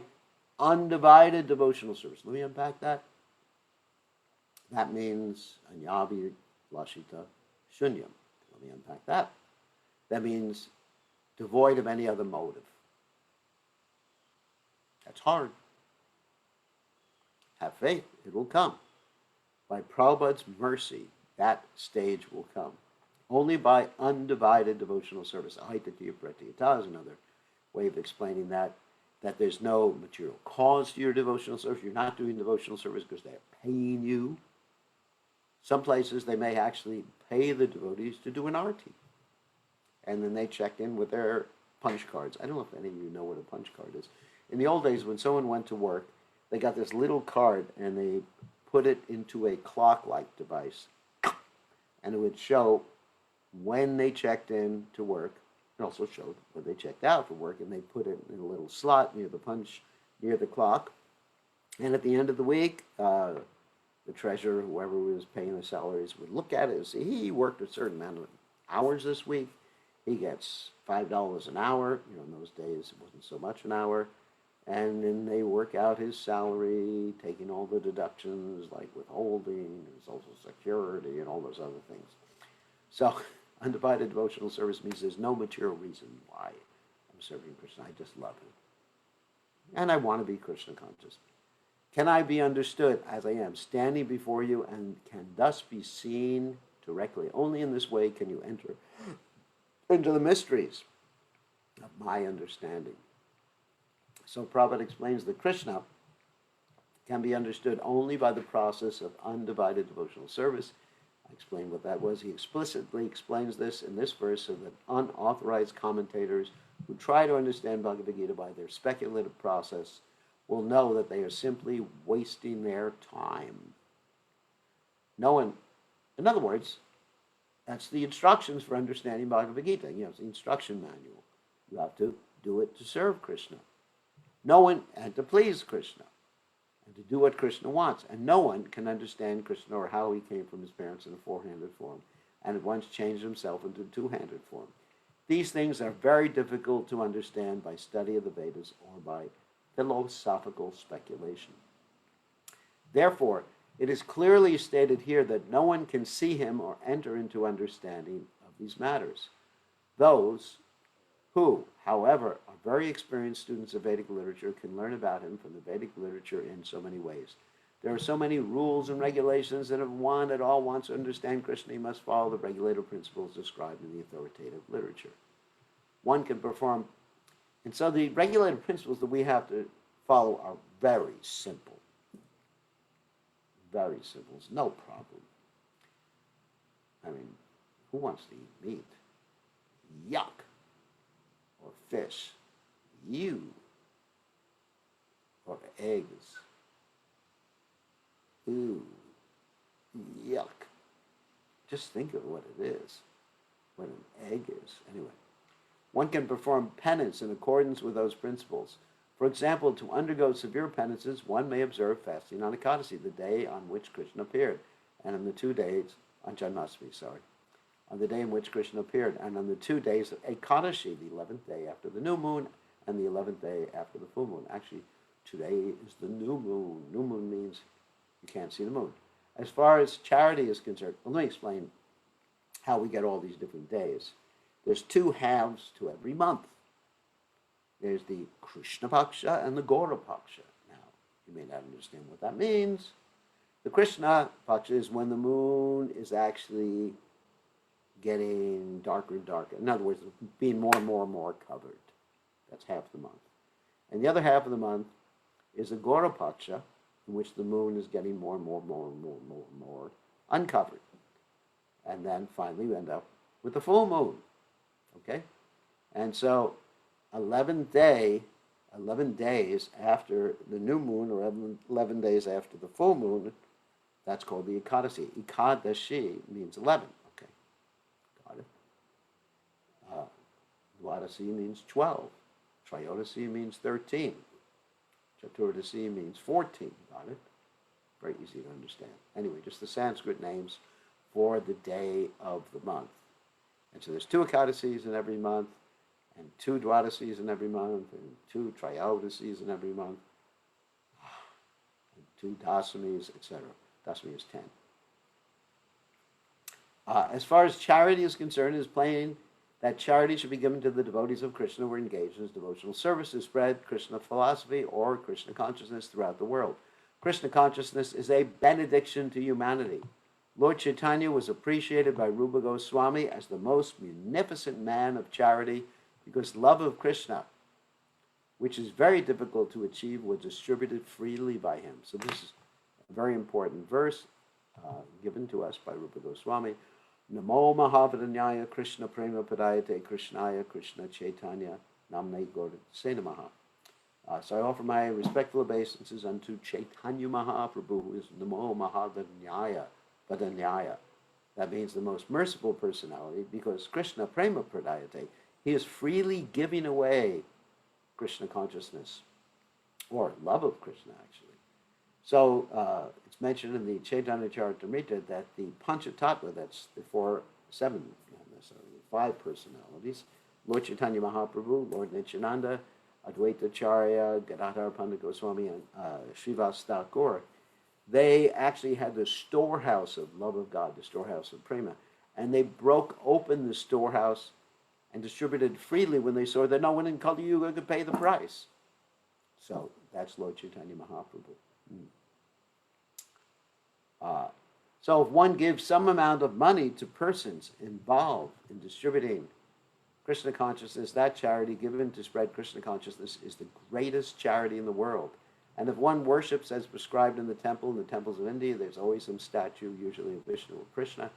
undivided devotional service. Let me unpack that. That means anyavi lashita shunyam. Let me unpack that. That means devoid of any other motive. That's hard. Have faith, it will come. By Prabhupada's mercy, that stage will come. Only by undivided devotional service. Ahitatiya pratiyata is another way of explaining that there's no material cause to your devotional service. You're not doing devotional service because they're paying you. Some places they may actually pay the devotees to do an arti. And then they check in with their punch cards. I don't know if any of you know what a punch card is. In the old days, when someone went to work, they got this little card and they put it into a clock-like device. And it would show when they checked in to work. It also showed when they checked out for work, and they put it in a little slot near the punch, near the clock. And at the end of the week, the treasurer, whoever was paying the salaries, would look at it and see he worked a certain amount of hours this week. He gets $5 an hour. You know, in those days it wasn't so much an hour. And then they work out his salary, taking all the deductions like withholding and Social Security and all those other things. So undivided devotional service means there's no material reason why I'm serving Krishna. I just love him. And I want to be Krishna conscious. Can I be understood as I am, standing before you, and can thus be seen directly? Only in this way can you enter into the mysteries of my understanding. So Prabhupada explains that Krishna can be understood only by the process of undivided devotional service. I explained what that was. He explicitly explains this in this verse so that unauthorized commentators who try to understand Bhagavad Gita by their speculative process will know that they are simply wasting their time. No one, in other words, that's the instructions for understanding Bhagavad Gita. It's the instruction manual. You have to do it to serve Krishna. No one, and to please Krishna, and to do what Krishna wants. And no one can understand Krishna or how he came from his parents in a four-handed form and at once changed himself into a two-handed form. These things are very difficult to understand by study of the Vedas or by philosophical speculation. Therefore, it is clearly stated here that no one can see him or enter into understanding of these matters. Those who, however, are very experienced students of Vedic literature can learn about him from the Vedic literature in so many ways. There are so many rules and regulations that if one at all wants to understand Krishna, he must follow the regulative principles described in the authoritative literature. One can perform, and so the regulative principles that we have to follow are very simple. Very simple. It's no problem. I mean, who wants to eat meat? Yuck. Or fish. You. Or eggs. Ooh. Yuck. Just think of what it is. What an egg is. Anyway. One can perform penance in accordance with those principles. For example, to undergo severe penances, one may observe fasting on Ekadasi, the day on which Krishna appeared, and on the 2 days, on Janmashtami, on the day in which Krishna appeared, and on the 2 days of Ekadashi, the 11th day after the new moon, and the 11th day after the full moon. Actually, today is the new moon. New moon means you can't see the moon. As far as charity is concerned, let me explain how we get all these different days. There's 2 halves to every month. There's the Krishna Paksha and the Gaura Paksha. Now, you may not understand what that means. The Krishna Paksha is when the moon is actually getting darker and darker. In other words, being more and more covered. That's half the month. And the other half of the month is the Gaura Paksha, in which the moon is getting more and more uncovered. And then finally we end up with the full moon. Okay? And so 11 days after the new moon, or 11 days after the full moon, that's called the Ekadasi. Ekadashi means 11. Okay, got it. Dwadasi means 12. Trayodasi means 13. Chaturdasi means 14. Got it? Very easy to understand. Anyway, just the Sanskrit names for the day of the month. And so there's 2 Ekadasis in every month, and 2 Dwadasis in every month, and 2 Triyodasis in every month, and 2 Dasamis, etc. Dasami is 10. As far as charity is concerned, it is plain that charity should be given to the devotees of Krishna who are engaged in his devotional service to spread Krishna philosophy or Krishna consciousness throughout the world. Krishna consciousness is a benediction to humanity. Lord Chaitanya was appreciated by Rupa Goswami as the most munificent man of charity because love of Krishna, which is very difficult to achieve, was distributed freely by him. So this is a very important verse given to us by Rupa Goswami. Namo Mahavadanyaya Krishna Prema Padayate Krishnaya Krishna Chaitanya Namne Gaurase Namaha. So I offer my respectful obeisances unto Chaitanya Mahaprabhu, who is Namo Mahavadanyaya. Vadanyaya. That means the most merciful personality, because Krishna Prema Pradayate, he is freely giving away Krishna consciousness, or love of Krishna, actually. So it's mentioned in the Chaitanya Charitamrita that the Panchatattva, that's the 5 personalities, Lord Chaitanya Mahaprabhu, Lord Nityananda, Advaita Acharya, Gadadhar Pandit Goswami, and Srivas Thakur, they actually had the storehouse of love of God, the storehouse of Prema, and they broke open the storehouse and distributed freely when they saw that no one in Kali Yuga could pay the price. So that's Lord Chaitanya Mahaprabhu. So if one gives some amount of money to persons involved in distributing Krishna consciousness, that charity given to spread Krishna consciousness is the greatest charity in the world. And if one worships as prescribed in the temples of India, there's always some statue, usually of Vishnu or Krishna.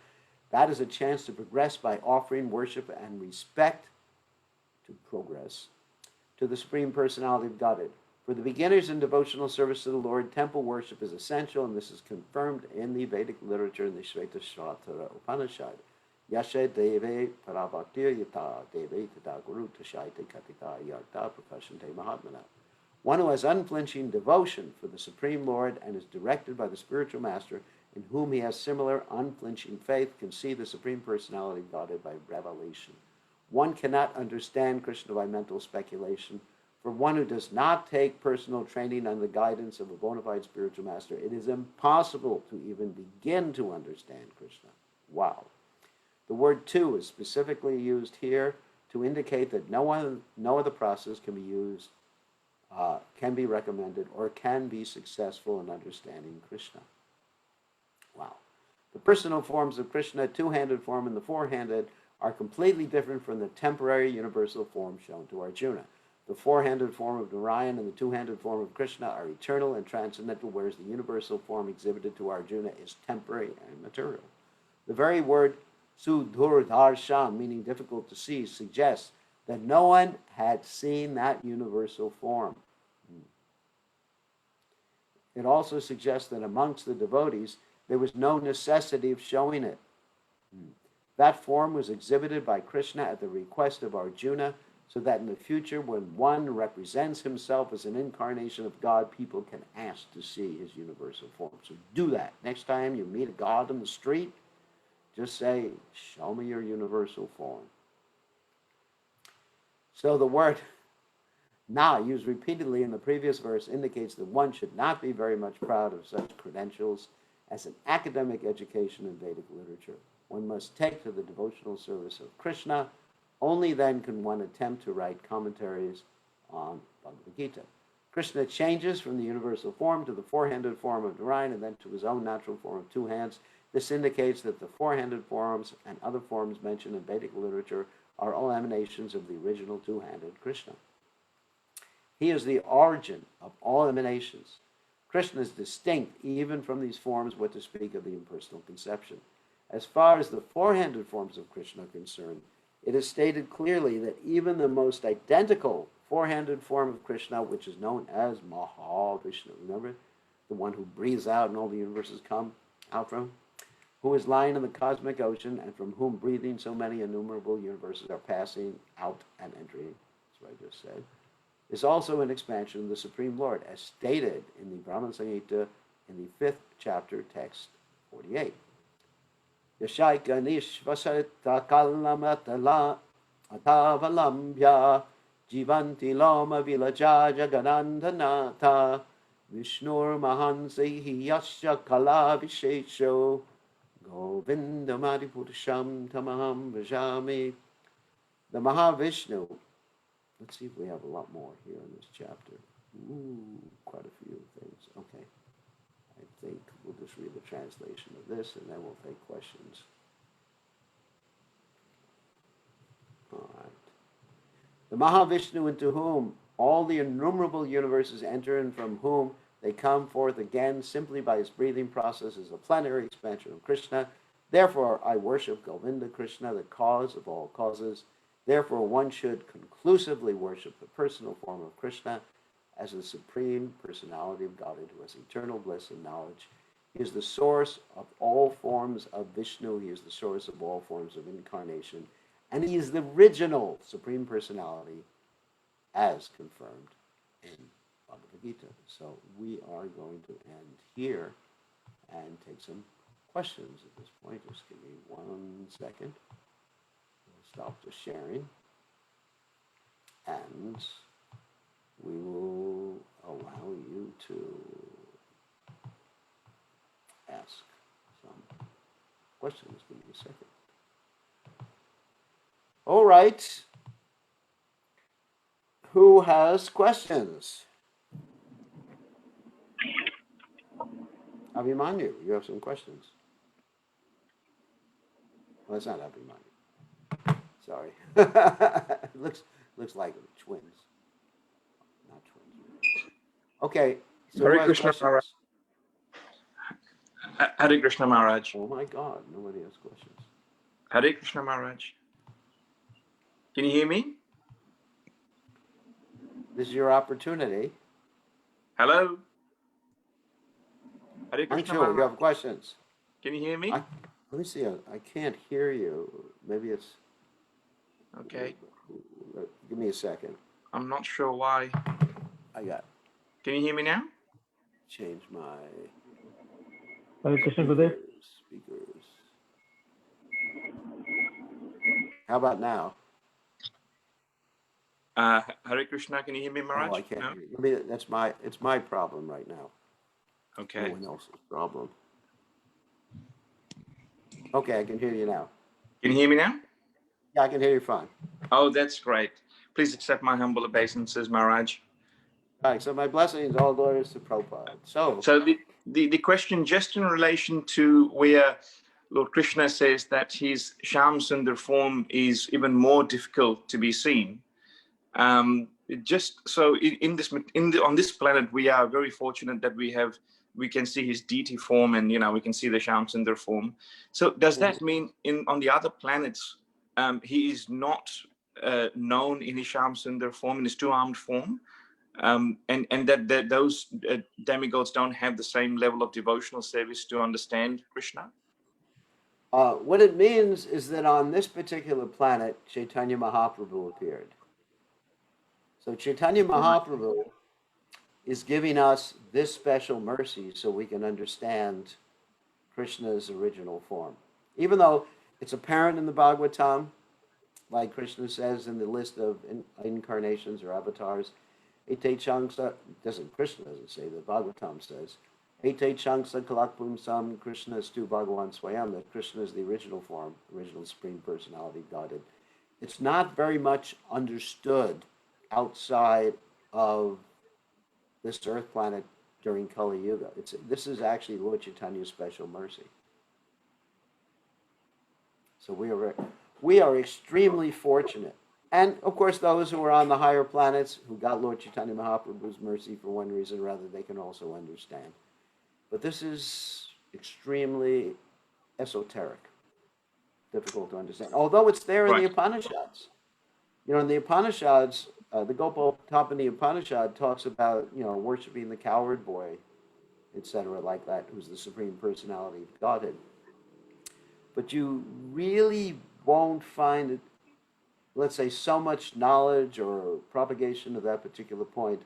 That is a chance to progress by offering worship and respect to progress to the Supreme Personality of Godhead. For the beginners in devotional service to the Lord, temple worship is essential, and this is confirmed in the Vedic literature in the Shvetashvatara Upanishad. Yashe deve parabhaktir yata deve tada guru tashaite katita yarta prakashante mahatmana. One who has unflinching devotion for the Supreme Lord and is directed by the spiritual master in whom he has similar unflinching faith can see the Supreme Personality of Godhead by revelation. One cannot understand Krishna by mental speculation. For one who does not take personal training under the guidance of a bona fide spiritual master, it is impossible to even begin to understand Krishna. Wow. The word "to" is specifically used here to indicate that no other process can be used, can be recommended, or can be successful in understanding Krishna. Wow. The personal forms of Krishna, two-handed form and the four-handed, are completely different from the temporary universal form shown to Arjuna. The four-handed form of Narayan and the two-handed form of Krishna are eternal and transcendental, whereas the universal form exhibited to Arjuna is temporary and material. The very word Sudhurdarsham, meaning difficult to see, suggests that no one had seen that universal form. It also suggests that amongst the devotees, there was no necessity of showing it. That form was exhibited by Krishna at the request of Arjuna, so that in the future, when one represents himself as an incarnation of God, people can ask to see his universal form. So do that. Next time you meet a God in the street, just say, "Show me your universal form." So the word "na," used repeatedly in the previous verse, indicates that one should not be very much proud of such credentials as an academic education in Vedic literature. One must take to the devotional service of Krishna. Only then can one attempt to write commentaries on Bhagavad Gita. Krishna changes from the universal form to the four-handed form of Narayan and then to his own natural form of two hands. This indicates that the four-handed forms and other forms mentioned in Vedic literature are all emanations of the original two-handed Krishna. He is the origin of all emanations. Krishna is distinct even from these forms, what to speak of the impersonal conception. As far as the four-handed forms of Krishna are concerned, it is stated clearly that even the most identical four-handed form of Krishna, which is known as Mahavishnu, remember? The one who breathes out and all the universes come out from, who is lying in the cosmic ocean and from whom breathing so many innumerable universes are passing out and entering, that's what I just said, is also an expansion of the Supreme Lord, as stated in the Brahman Samhita in the 5th chapter, text 48. Yashaika nishvasata kalamatala atavalambhya jivanti loma vilaja jaganandhanata vishnur mahansehi yasya kala vishesho govindamadi purusham tamaham vajami. The Mahavishnu, let's see if we have a lot more here in this chapter. Quite a few things. Okay. I think we'll just read the translation of this and then we'll take questions. All right. The Mahavishnu, into whom all the innumerable universes enter and from whom they come forth again simply by his breathing process, is a plenary expansion of Krishna. Therefore, I worship Govinda Krishna, the cause of all causes. Therefore, one should conclusively worship the personal form of Krishna as the Supreme Personality of Godhead, who has eternal bliss and knowledge. He is the source of all forms of Vishnu. He is the source of all forms of incarnation. And he is the original Supreme Personality, as confirmed in Bhagavad Gita. So we are going to end here and take some questions at this point. Just give me 1 second. We'll stop the sharing. And we will allow you to ask some questions. Give me a second. All right. Who has questions? Abhimanyu, you have some questions. Well, that's not Abhimanyu. Sorry. looks like twins. Not twins. Okay. So who Hare has Krishna Maharaj. questions? Hare Krishna Maharaj. Oh my God, nobody has questions. Hare Krishna Maharaj. Can you hear me? This is your opportunity. Hello? Hare Krishna Anshul, Maharaj. you have questions? Can you hear me? Let me see. I can't hear you. Maybe it's... Okay. Give me a second. I'm not sure why. I got... Can you hear me now? Change my... Hare Krishna Gurudev. Speakers. How about now? Hare Krishna, can you hear me, Maharaj? Oh, I can't No? hear you. Maybe it's my problem right now. Okay. No one else's problem. Okay, I can hear you now. Can you hear me now? Yeah, I can hear you fine. Oh, that's great. Please accept my humble obeisances, Maharaj. All right, so my blessings, all glories to Prabhupada. So the question just in relation to where Lord Krishna says that his Shyam Sundar form is even more difficult to be seen. Just so on this planet, we are very fortunate that we can see his deity form, and we can see the Shyam Sundar form. So does that mean on the other planets he is not known in his Shyam Sundar form, in his two-armed form? And that those demigods don't have the same level of devotional service to understand Krishna? what it means is that on this particular planet, Chaitanya Mahaprabhu appeared. So Chaitanya Mahaprabhu is giving us this special mercy so we can understand Krishna's original form. Even though it's apparent in the Bhagavatam, like Krishna says in the list of incarnations or avatars, Ete Changsa, Krishna doesn't say, the Bhagavatam says, Ete Changsa Kalakpum Sam Krishna Stu Bhagavan Swayam, that Krishna is the original form, original Supreme Personality of Godhead. It's not very much understood outside of this earth planet during Kali Yuga. This is actually Lord Chaitanya's special mercy. So we are extremely fortunate. And of course, those who are on the higher planets who got Lord Chaitanya Mahaprabhu's mercy for one reason or other, they can also understand. But this is extremely esoteric, difficult to understand. Although it's there in the Upanishads. In the Upanishads, the Gopal Tapani Upanishad talks about, worshiping the cowherd boy, etc., like that, who's the Supreme Personality of Godhead. But you really won't find it, let's say, so much knowledge or propagation of that particular point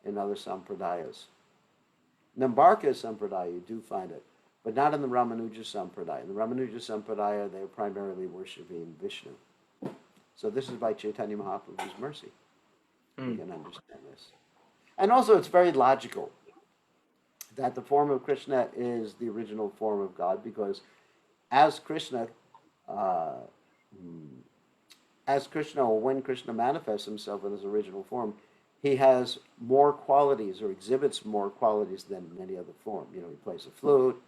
in other sampradayas. In Nambarka Sampradaya, you do find it, but not in the Ramanuja Sampradaya. In the Ramanuja Sampradaya, they're primarily worshiping Vishnu. So this is by Chaitanya Mahaprabhu's mercy. You can understand this. And also, it's very logical that the form of Krishna is the original form of God, because as Krishna, or when Krishna manifests himself in his original form, he has more qualities or exhibits more qualities than any other form. He plays a flute,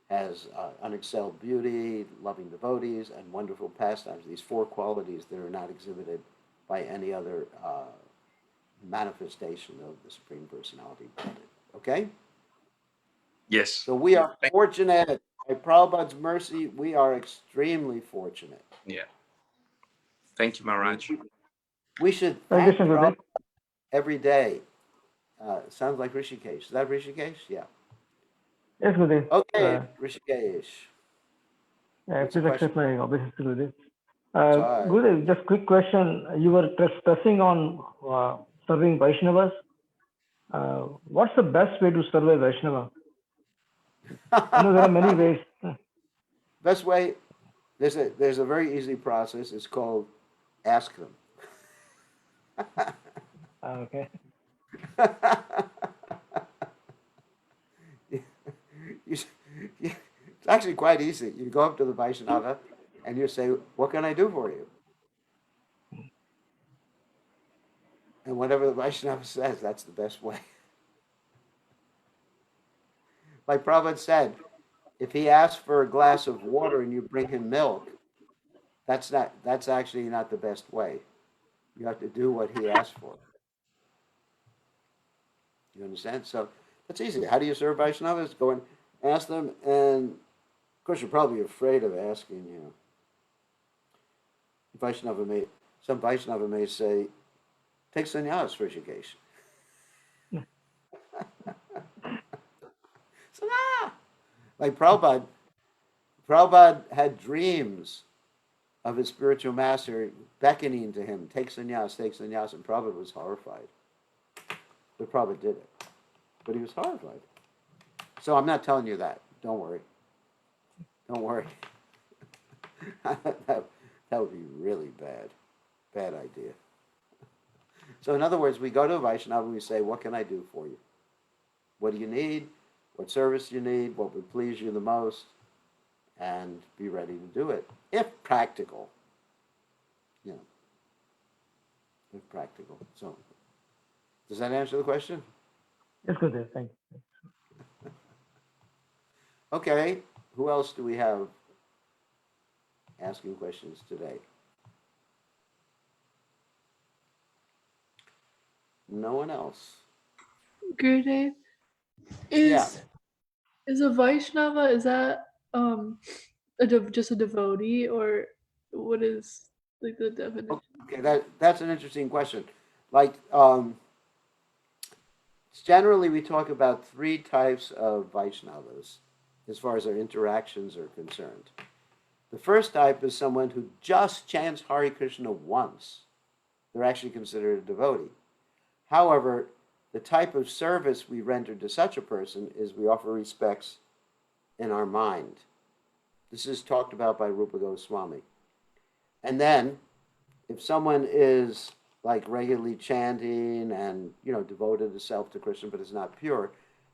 has unexcelled beauty, loving devotees, and wonderful pastimes. These four qualities that are not exhibited by any other manifestation of the Supreme Personality of Godhead. Okay? Yes. So we are fortunate. By Prabhupada's mercy, we are extremely fortunate. Yeah. Thank you, Maharaj. We should thank Prabhupada every day. Sounds like Rishikesh. Is that Rishikesh? Yeah. Yes, Gurudev. Okay, Rishikesh. Please accept my obeisance, Gurudev. Sorry. Gurudev, just quick question. You were stressing on serving Vaishnavas. What's the best way to serve a Vaishnava? I know there are many ways. Best way, there's a very easy process. It's called ask them. Okay. It's actually quite easy. You go up to the Vaishnava and you say, "What can I do for you?" And whatever the Vaishnava says, that's the best way. Like Prabhupada said, if he asks for a glass of water and you bring him milk, that's actually not the best way. You have to do what he asked for. You understand? So It's easy. How do you serve Vaishnavas? Go and ask them, and of course you're probably afraid of asking. Some Vaishnava may say, take sannyas for education. So, like Prabhupada had dreams of his spiritual master beckoning to him, take sannyas, and Prabhupada was horrified. But Prabhupada did it. But he was horrified. So I'm not telling you that. Don't worry. Don't worry. that would be really bad. Bad idea. So in other words, we go to a Vaishnava and we say, what can I do for you? What do you need? What service you need? What would please you the most? And be ready to do it, if practical. If practical. So, does that answer the question? Yes, Gurudev. Thank you. Okay. Who else do we have asking questions today? No one else. Gurudev, Yeah. is a Vaishnava, is that just a devotee, or what is like the definition? Okay, that's an interesting question. Like, generally we talk about three types of Vaishnavas as far as their interactions are concerned. The first type is someone who just chants Hare Krishna once. They're actually considered a devotee. However, the type of service we render to such a person is we offer respects in our mind. This is talked about by Rupa Goswami. And then, if someone is like regularly chanting and devoted himself to Krishna but is not pure,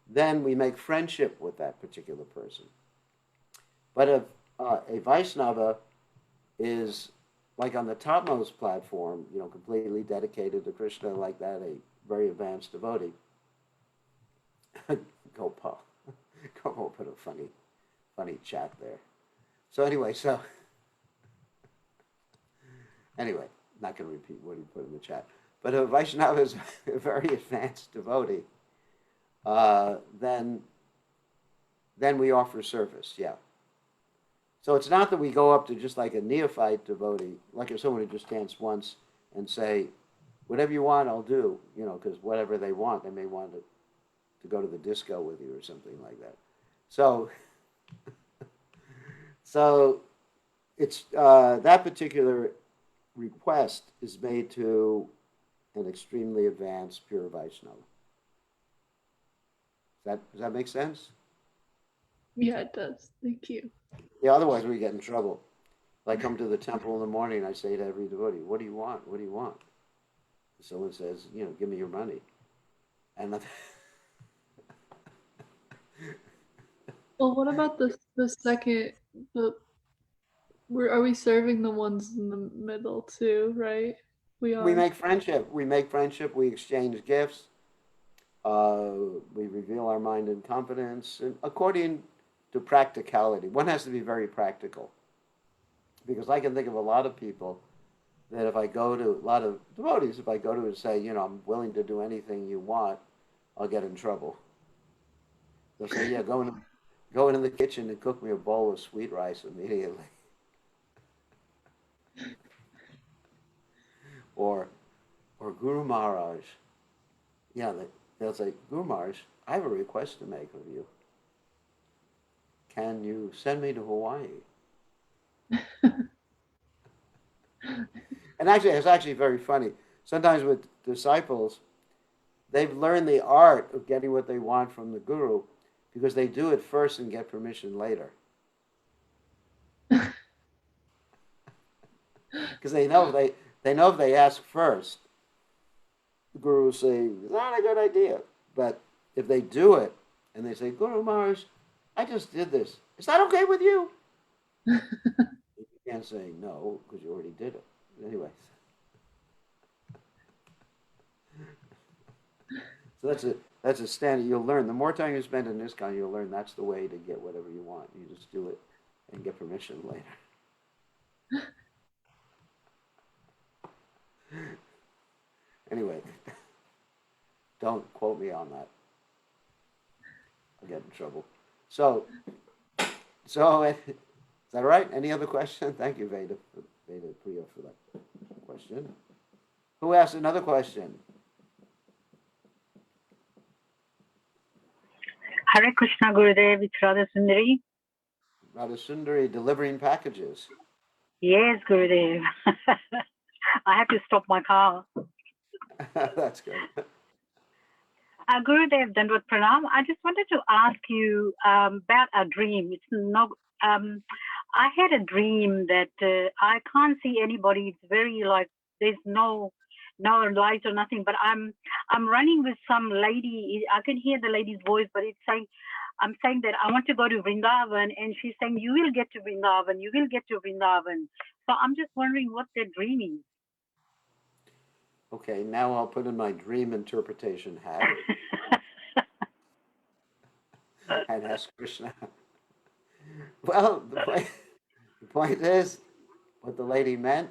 then we make friendship with that particular person. But if a Vaishnava is like on the topmost platform, completely dedicated to Krishna like that, a very advanced devotee, Gopal put a funny chat there. So anyway, not going to repeat what he put in the chat. But if Vaishnava is a very advanced devotee, then we offer service, yeah. So it's not that we go up to just like a neophyte devotee, like if someone who just chants once and say, whatever you want, I'll do, because whatever they want, they may want to go to the disco with you or something like that. So it's that particular request is made to an extremely advanced pure Vaishnava. Does that make sense? Yeah, it does. Thank you. Yeah, otherwise we get in trouble. Like come to the temple in the morning, I say to every devotee, what do you want? What do you want? Someone says, give me your money. And Well, what about the second, are we serving the ones in the middle too, right? We we are. make friendship. We exchange gifts. We reveal our mind in confidence, and according to practicality. One has to be very practical. Because I can think of a lot of people that if I go to, a lot of devotees, if I go to and say, I'm willing to do anything you want, I'll get in trouble. They'll say, yeah, go in the kitchen and cook me a bowl of sweet rice immediately. Or Guru Maharaj. Yeah, they'll say, Guru Maharaj, I have a request to make of you. Can you send me to Hawaii? And actually, it's actually very funny. Sometimes with disciples, they've learned the art of getting what they want from the guru because they do it first and get permission later. Because they know if they ask first, the guru will say, it's not a good idea. But if they do it and they say, Guru Maharaj, I just did this. Is that okay with you? You can't say no because you already did it. Anyway. So that's a standard. You'll learn. The more time you spend in this kind, you'll learn that's the way to get whatever you want. You just do it and get permission later. Anyway, don't quote me on that. get in trouble. So, is that right? Any other question? Thank you, Veda Priya, for that question. Who asked another question? Hare Krishna Gurudev, it's Radha Sundari. Radha Sundari delivering packages. Yes, Gurudev. I have to stop my car. That's good. Gurudev, Dandvat Pranam. I just wanted to ask you about a dream. It's not. I had a dream that I can't see anybody. It's very like there's no light or nothing. But I'm running with some lady. I can hear the lady's voice, but it's saying. I'm saying that I want to go to Vrindavan, and she's saying, you will get to Vrindavan, you will get to Vrindavan. So I'm just wondering what that dream is. Okay, now I'll put in my dream interpretation hat and ask Krishna. Well, the point is, what the lady meant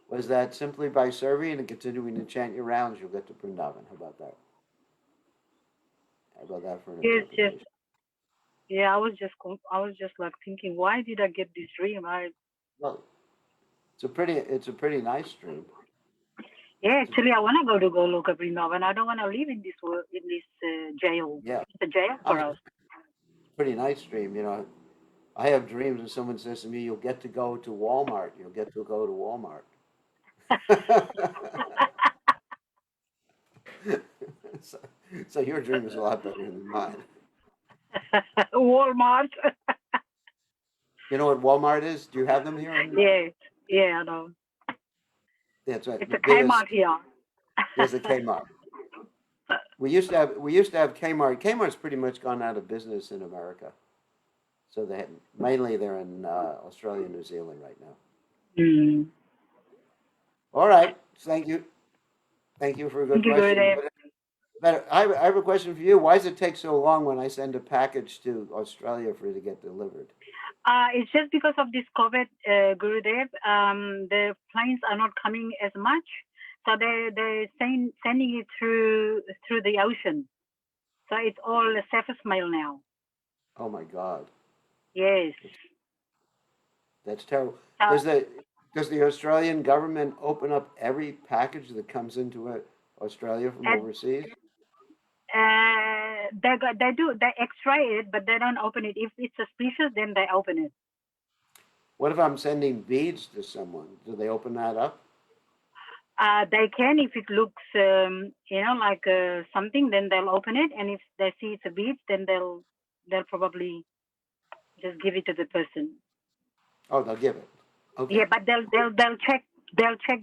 was that simply by serving and continuing to chant your rounds, you'll get to Vrindavan. How about that? How about that for an interpretation? Yes. Yeah, I was just like thinking, why did I get this dream? Well, it's a pretty nice dream. Yeah, actually, I want to go to Goloka Vrindavan. I don't want to live in this jail. Yeah, It's a jail for us. Pretty nice dream. You know, I have dreams when someone says to me, "You'll get to go to Walmart. You'll get to go to Walmart." so your dream is a lot better than mine. Walmart. You know what Walmart is? Do you have them here? Yeah, I know. That's right. It's a Kmart here. There's a Kmart. We used to have Kmart. Kmart's pretty much gone out of business in America. So they're in Australia and New Zealand right now. Mm. All right. Thank you. Thank you for a good question. But I have a question for you. Why does it take so long when I send a package to Australia for it to get delivered? It's just because of this COVID, Gurudev. The planes are not coming as much, so they're sending it through the ocean. So it's all surface mail now. Oh my God. Yes. That's terrible. Does the Australian government open up every package that comes into Australia from overseas? They do. They X-ray it, but they don't open it. If it's suspicious, then they open it. What if I'm sending beads to someone? Do they open that up? They can if it looks, like something. Then they'll open it, and if they see it's a bead, then they'll probably just give it to the person. Oh, they'll give it. Okay. Yeah, but they'll check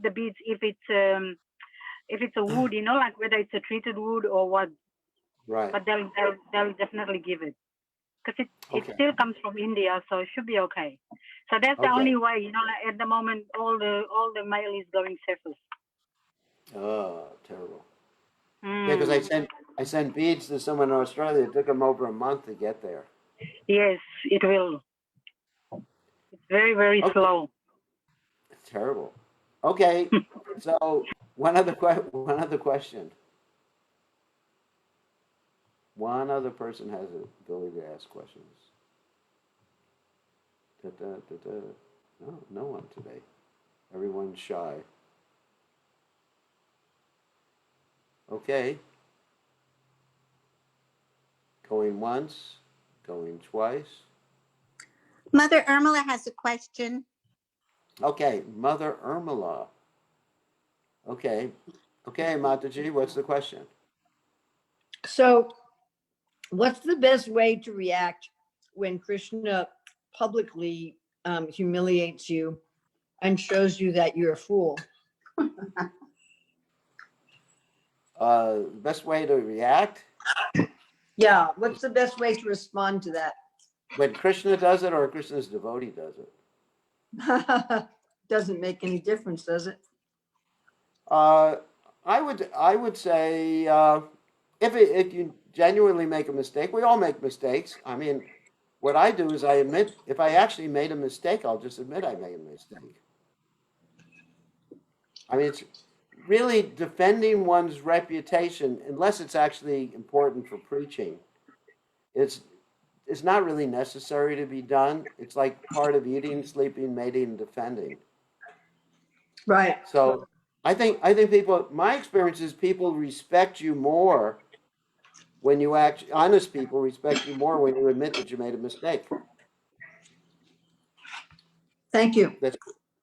the beads if it's a wood, like whether it's a treated wood or what. Right. But they'll definitely give it because it still comes from India, so it should be okay. So that's the only way, like at the moment all the mail is going surface. Oh, terrible. Yeah, because I sent beads to someone in Australia. It took them over a month to get there. Yes, it will. It's very, very slow. It's terrible. Okay, so one other question. One other person has the ability to ask questions. No one today. Everyone's shy. Okay. Going once, going twice. Mother Irmela has a question. Okay, Mother Irmela. Okay, Mataji, what's the question? So, what's the best way to react when Krishna publicly humiliates you and shows you that you're a fool? Best way to react? Yeah, what's the best way to respond to that? When Krishna does it or Krishna's devotee does it? Doesn't make any difference, does it? I would say if you genuinely make a mistake, we all make mistakes. I mean, what I do is I admit if I actually made a mistake, I'll just admit I made a mistake. I mean, it's really defending one's reputation, unless it's actually important for preaching. It's is not really necessary to be done. It's like part of eating, sleeping, mating, and defending. Right. So I think people, my experience is people respect you more when you act, honest people respect you more when you admit that you made a mistake. Thank you.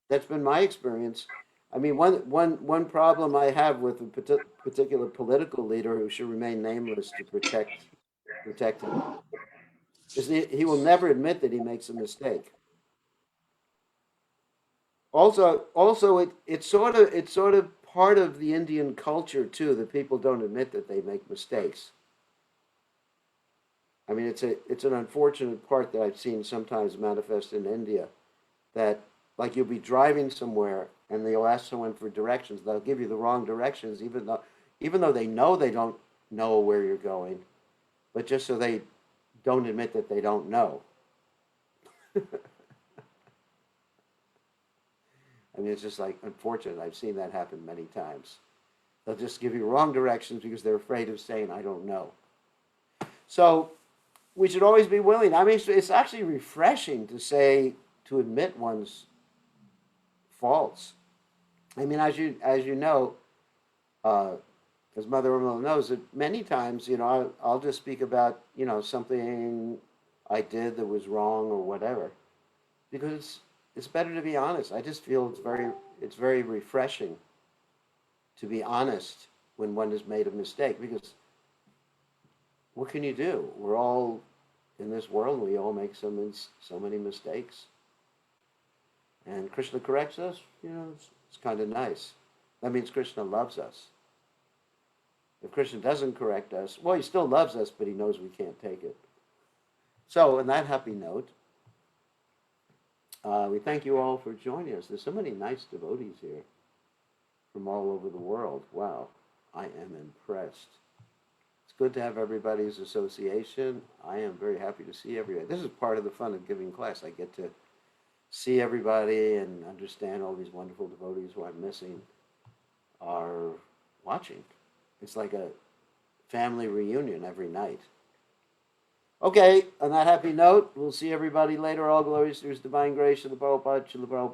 That's been my experience. I mean, one problem I have with a particular political leader who should remain nameless to protect him is he will never admit that he makes a mistake. Also, it's sort of part of the Indian culture too that people don't admit that they make mistakes. I mean, it's an unfortunate part that I've seen sometimes manifest in India, that like you'll be driving somewhere and they'll ask someone for directions. They'll give you the wrong directions, even though they don't know where you're going, but just so they don't admit that they don't know. I mean, it's just like unfortunate. I've seen that happen many times. They'll just give you wrong directions because they're afraid of saying, I don't know. So we should always be willing. I mean, it's actually refreshing to admit one's faults. I mean, as you know, as Mother Urmila knows, that many times, I'll just speak about, something I did that was wrong or whatever, because it's better to be honest. I just feel it's very refreshing to be honest when one has made a mistake, because what can you do? We're all in this world. We all make so many mistakes, and Krishna corrects us. It's kind of nice. That means Krishna loves us. If Krishna doesn't correct us, well, he still loves us, but he knows we can't take it. So, on that happy note, we thank you all for joining us. There's so many nice devotees here from all over the world. Wow, I am impressed. It's good to have everybody's association. I am very happy to see everybody. This is part of the fun of giving class. I get to see everybody and understand all these wonderful devotees who I'm missing are watching. It's like a family reunion every night. Okay, on that happy note, we'll see everybody later. All glories to His divine grace, Srila Prabhupada, Srila Prabhupada.